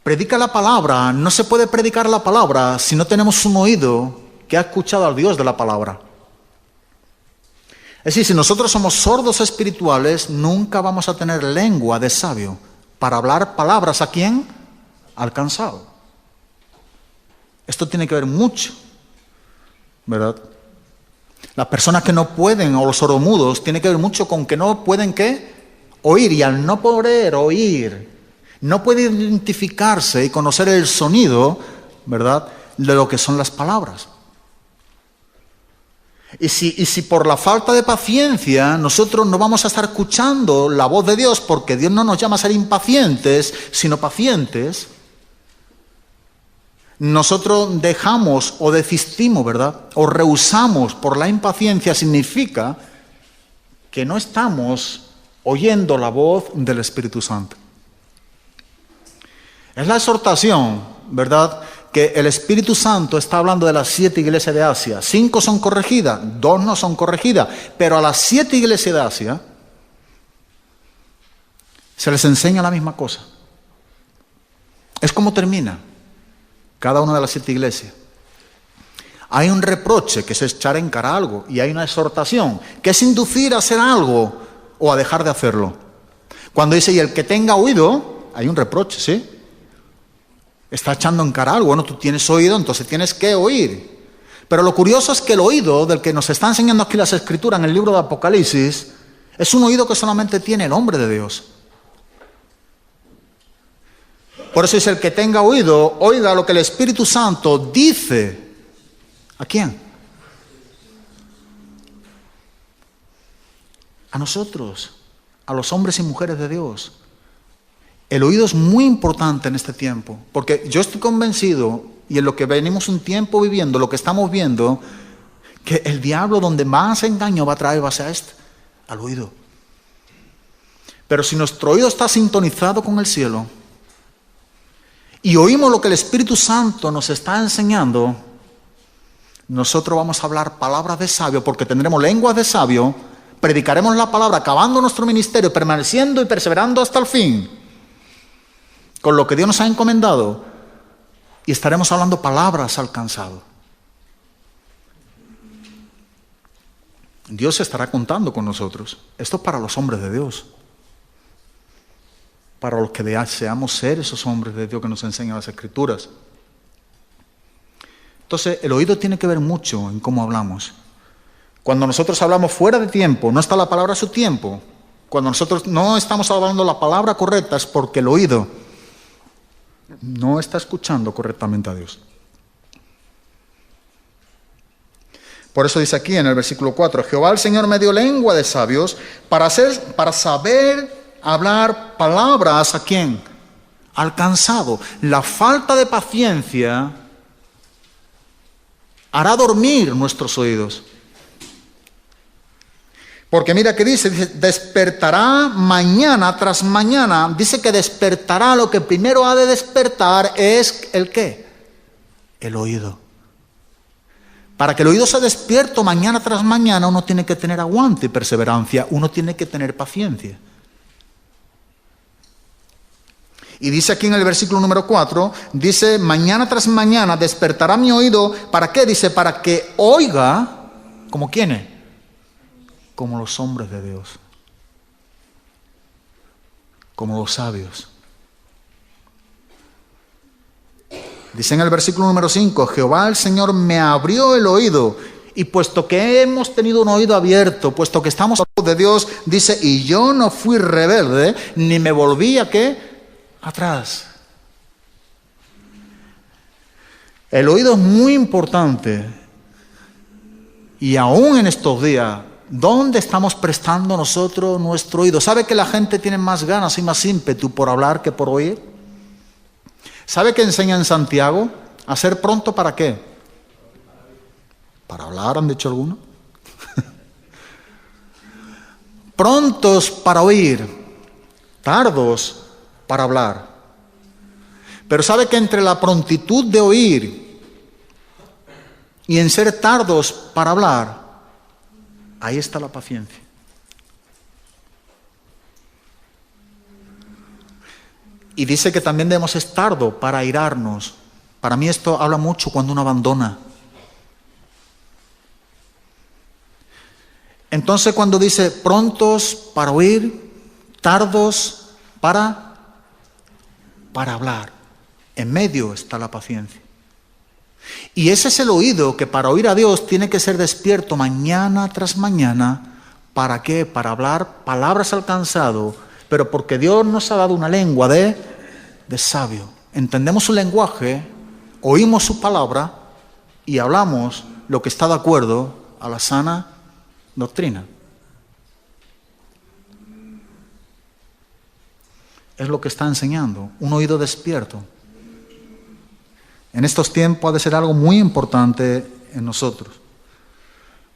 [SPEAKER 1] Predica la palabra. No se puede predicar la palabra si no tenemos un oído que ha escuchado al Dios de la palabra. Es decir, si nosotros somos sordos espirituales, nunca vamos a tener lengua de sabio para hablar palabras. ¿A quién? Al cansado. Esto tiene que ver mucho, ¿verdad? Las personas que no pueden, o los sordomudos, tiene que ver mucho con que no pueden, ¿qué? Oír, y al no poder oír, no puede identificarse y conocer el sonido, ¿verdad?, de lo que son las palabras. Y si por la falta de paciencia nosotros no vamos a estar escuchando la voz de Dios, porque Dios no nos llama a ser impacientes, sino pacientes, nosotros dejamos o desistimos, ¿verdad?, o rehusamos por la impaciencia, significa que no estamos oyendo la voz del Espíritu Santo. Es la exhortación, ¿verdad?, que el Espíritu Santo está hablando de las 7 iglesias de Asia. 5 son corregidas, 2 no son corregidas, pero a las 7 iglesias de Asia se les enseña la misma cosa. Es como termina cada una de las 7 iglesias. Hay un reproche, que es echar en cara algo, y hay una exhortación, que es inducir a hacer algo o a dejar de hacerlo. Cuando dice, y el que tenga oído, hay un reproche, ¿sí? Está echando en cara algo. Bueno, tú tienes oído, entonces tienes que oír. Pero lo curioso es que el oído del que nos está enseñando aquí las Escrituras en el libro de Apocalipsis es un oído que solamente tiene el hombre de Dios. Por eso dice, el que tenga oído, oiga lo que el Espíritu Santo dice. ¿A quién? A nosotros, a los hombres y mujeres de Dios. El oído es muy importante en este tiempo, porque yo estoy convencido, y en lo que venimos un tiempo viviendo, lo que estamos viendo, que el diablo donde más engaño va a traer va a ser al oído. Pero si nuestro oído está sintonizado con el cielo, y oímos lo que el Espíritu Santo nos está enseñando, nosotros vamos a hablar palabras de sabio, porque tendremos lenguas de sabio, predicaremos la palabra, acabando nuestro ministerio, permaneciendo y perseverando hasta el fin, con lo que Dios nos ha encomendado, y estaremos hablando palabras al cansado. Dios estará contando con nosotros. Esto es para los hombres de Dios. Para los que deseamos ser esos hombres de Dios que nos enseñan las Escrituras. Entonces, el oído tiene que ver mucho en cómo hablamos. Cuando nosotros hablamos fuera de tiempo, no está la palabra a su tiempo. Cuando nosotros no estamos hablando la palabra correcta, es porque el oído no está escuchando correctamente a Dios. Por eso dice aquí en el versículo 4, Jehová el Señor me dio lengua de sabios para saber hablar palabras, ¿a quién? Al cansado. La falta de paciencia hará dormir nuestros oídos. Porque mira que dice, despertará mañana tras mañana. Dice que despertará, lo que primero ha de despertar es ¿el qué? El oído. Para que el oído sea despierto mañana tras mañana, uno tiene que tener aguante y perseverancia, uno tiene que tener paciencia. Y dice aquí en el versículo número 4, dice, mañana tras mañana despertará mi oído, ¿para qué? Dice, para que oiga, ¿como quiénes? Como los hombres de Dios, como los sabios. Dice en el versículo número 5, Jehová el Señor me abrió el oído, y puesto que hemos tenido un oído abierto, puesto que estamos a la voz de Dios, dice, y yo no fui rebelde, ni me volví a ¿qué? Atrás. El oído es muy importante, y aún en estos días, ¿dónde estamos prestando nosotros nuestro oído? ¿Sabe que la gente tiene más ganas y más ímpetu por hablar que por oír? ¿Sabe qué enseña en Santiago? ¿A ser pronto para qué? ¿Para hablar, han dicho algunos? Prontos para oír, tardos para hablar. Pero ¿sabe que entre la prontitud de oír y en ser tardos para hablar, ahí está la paciencia? Y dice que también debemos ser tardo para airarnos. Para mí esto habla mucho cuando uno abandona. Entonces cuando dice prontos para oír, tardos para hablar, en medio está la paciencia. Y ese es el oído que para oír a Dios tiene que ser despierto mañana tras mañana. ¿Para qué? Para hablar palabras al cansado, pero porque Dios nos ha dado una lengua de sabio. Entendemos su lenguaje, oímos su palabra y hablamos lo que está de acuerdo a la sana doctrina. Es lo que está enseñando, un oído despierto. En estos tiempos ha de ser algo muy importante en nosotros.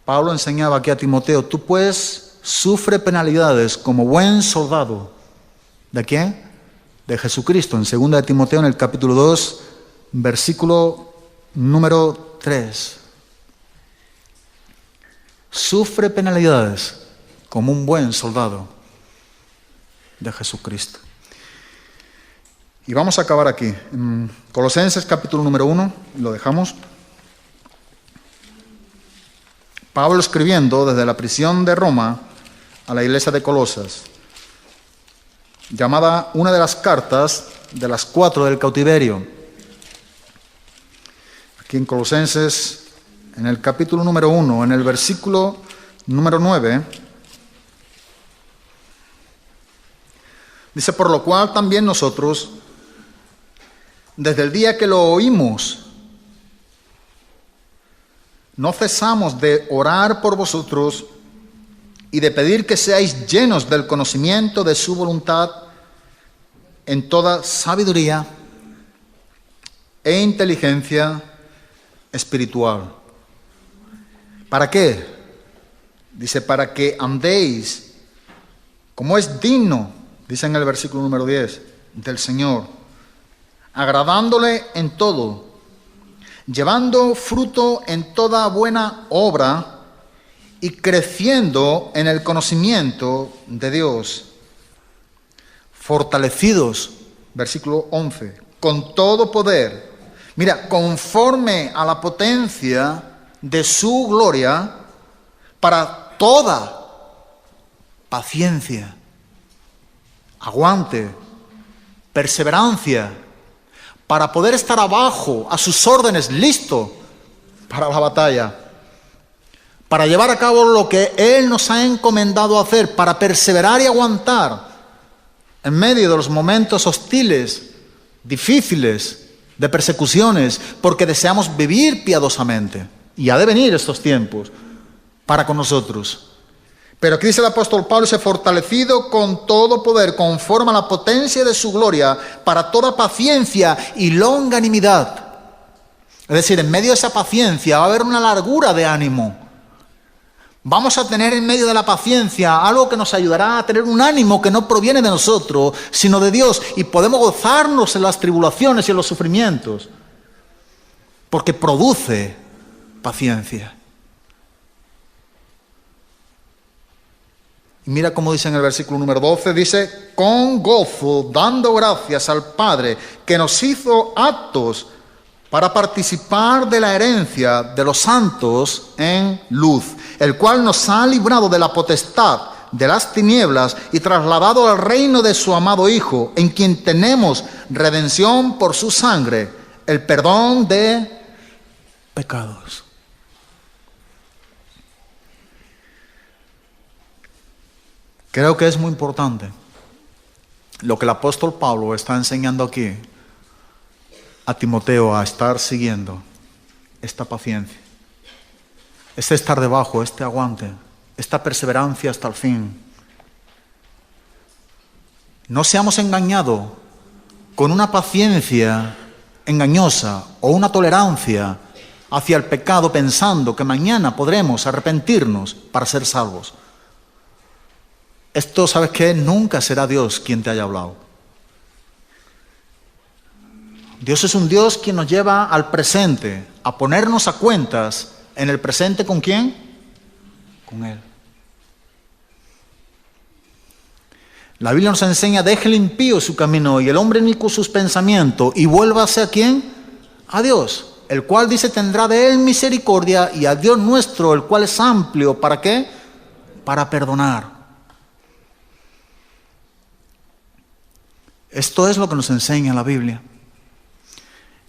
[SPEAKER 1] Pablo enseñaba aquí a Timoteo, tú pues sufre penalidades como buen soldado. ¿De quién? De Jesucristo. En 2 de Timoteo, en el capítulo 2, versículo número 3. Sufre penalidades como un buen soldado de Jesucristo. Y vamos a acabar aquí. En Colosenses capítulo número 1, lo dejamos. Pablo escribiendo desde la prisión de Roma a la iglesia de Colosas, llamada una de las cartas de las 4 del cautiverio. Aquí en Colosenses, en el capítulo número 1, en el versículo número 9, dice, por lo cual también nosotros, desde el día que lo oímos, no cesamos de orar por vosotros y de pedir que seáis llenos del conocimiento de su voluntad en toda sabiduría e inteligencia espiritual. ¿Para qué? Dice, para que andéis como es digno, dice en el versículo número 10, del Señor,
[SPEAKER 2] agradándole en todo, llevando fruto en toda buena obra y creciendo en el conocimiento de Dios. Fortalecidos, versículo 11, con todo poder, mira, conforme a la potencia de su gloria, para toda paciencia, aguante, perseverancia, para poder estar abajo a sus órdenes, listo para la batalla, para llevar a cabo lo que Él nos ha encomendado hacer, para perseverar y aguantar en medio de los momentos hostiles, difíciles, de persecuciones, porque deseamos vivir piadosamente. Y ha de venir estos tiempos para con nosotros. Pero aquí dice el apóstol Pablo, se fortalecido con todo poder, conforme a la potencia de su gloria, para toda paciencia y longanimidad. Es decir, en medio de esa paciencia va a haber una largura de ánimo. Vamos a tener en medio de la paciencia algo que nos ayudará a tener un ánimo que no proviene de nosotros, sino de Dios. Y podemos gozarnos en las tribulaciones y en los sufrimientos, porque produce paciencia. Y mira cómo dice en el versículo número 12, dice, con gozo, dando gracias al Padre, que nos hizo aptos para participar de la herencia de los santos en luz, el cual nos ha librado de la potestad de las tinieblas y trasladado al reino de su amado Hijo, en quien tenemos redención por su sangre, el perdón de pecados. Creo que es muy importante lo que el apóstol Pablo está enseñando aquí a Timoteo a estar siguiendo esta paciencia, este estar debajo, este aguante, esta perseverancia hasta el fin. No seamos engañados con una paciencia engañosa o una tolerancia hacia el pecado pensando que mañana podremos arrepentirnos para ser salvos. Esto, ¿sabes qué? Nunca será Dios quien te haya hablado. Dios es un Dios quien nos lleva al presente, a ponernos a cuentas en el presente. ¿Con quién? Con Él. La Biblia nos enseña, deje el impío su camino y el hombre inicuo sus pensamientos y vuélvase ¿a quién? A Dios, el cual dice tendrá de Él misericordia, y a Dios nuestro, el cual es amplio, ¿para qué? Para perdonar. Esto es lo que nos enseña la Biblia.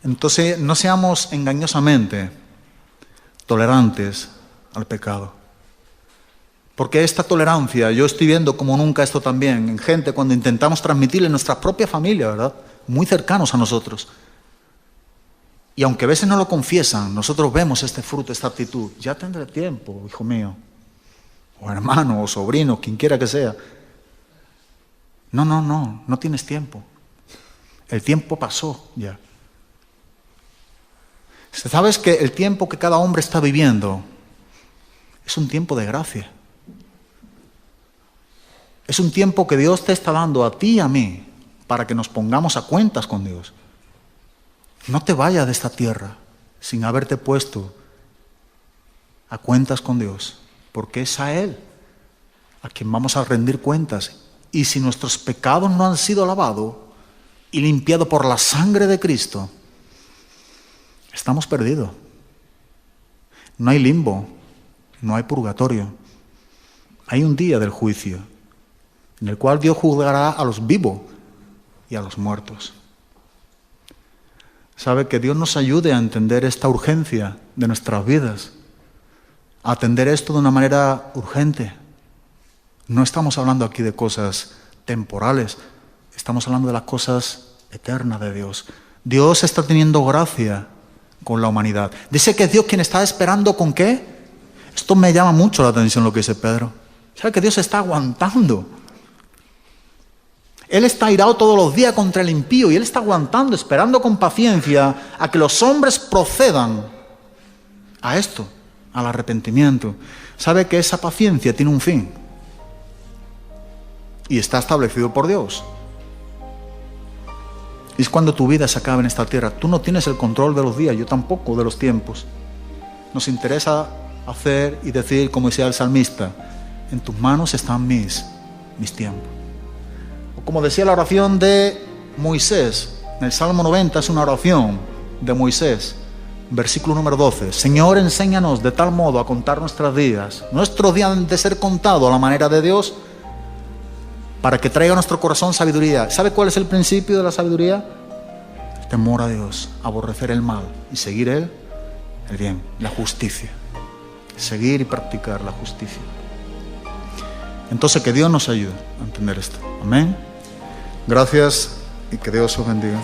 [SPEAKER 2] Entonces, no seamos engañosamente tolerantes al pecado. Porque esta tolerancia, yo estoy viendo como nunca esto también en gente cuando intentamos transmitirle en nuestra propia familia, ¿verdad? Muy cercanos a nosotros. Y aunque a veces no lo confiesan, nosotros vemos este fruto, esta actitud. Ya tendré tiempo, hijo mío, o hermano, o sobrino, quien quiera que sea. No tienes tiempo. El tiempo pasó ya. ¿Sabes que el tiempo que cada hombre está viviendo es un tiempo de gracia? Es un tiempo que Dios te está dando a ti y a mí para que nos pongamos a cuentas con Dios. No te vayas de esta tierra sin haberte puesto a cuentas con Dios, porque es a Él a quien vamos a rendir cuentas. Y si nuestros pecados no han sido lavados y limpiados por la sangre de Cristo, estamos perdidos. No hay limbo, no hay purgatorio. Hay un día del juicio en el cual Dios juzgará a los vivos y a los muertos. Sabe, que Dios nos ayude a entender esta urgencia de nuestras vidas, a atender esto de una manera urgente. No estamos hablando aquí de cosas temporales, estamos hablando de las cosas eternas de Dios. Dios está teniendo gracia con la humanidad. Dice que es Dios quien está esperando ¿con qué? Esto me llama mucho la atención lo que dice Pedro. ¿Sabe que Dios está aguantando? Él está airado todos los días contra el impío y Él está aguantando, esperando con paciencia a que los hombres procedan a esto, al arrepentimiento. ¿Sabe que esa paciencia tiene un fin? Y está establecido por Dios. Y es cuando tu vida se acaba en esta tierra. Tú no tienes el control de los días, yo tampoco, de los tiempos. Nos interesa hacer y decir, como decía el salmista, en tus manos están mis tiempos. O como decía la oración de Moisés, en el Salmo 90 es una oración de Moisés, versículo número 12. Señor, enséñanos de tal modo a contar nuestros días han de ser contados a la manera de Dios, para que traiga a nuestro corazón sabiduría. ¿Sabe cuál es el principio de la sabiduría? El temor a Dios, aborrecer el mal y seguir el bien, la justicia. Seguir y practicar la justicia. Entonces, que Dios nos ayude a entender esto. Amén.
[SPEAKER 1] Gracias y que Dios os bendiga.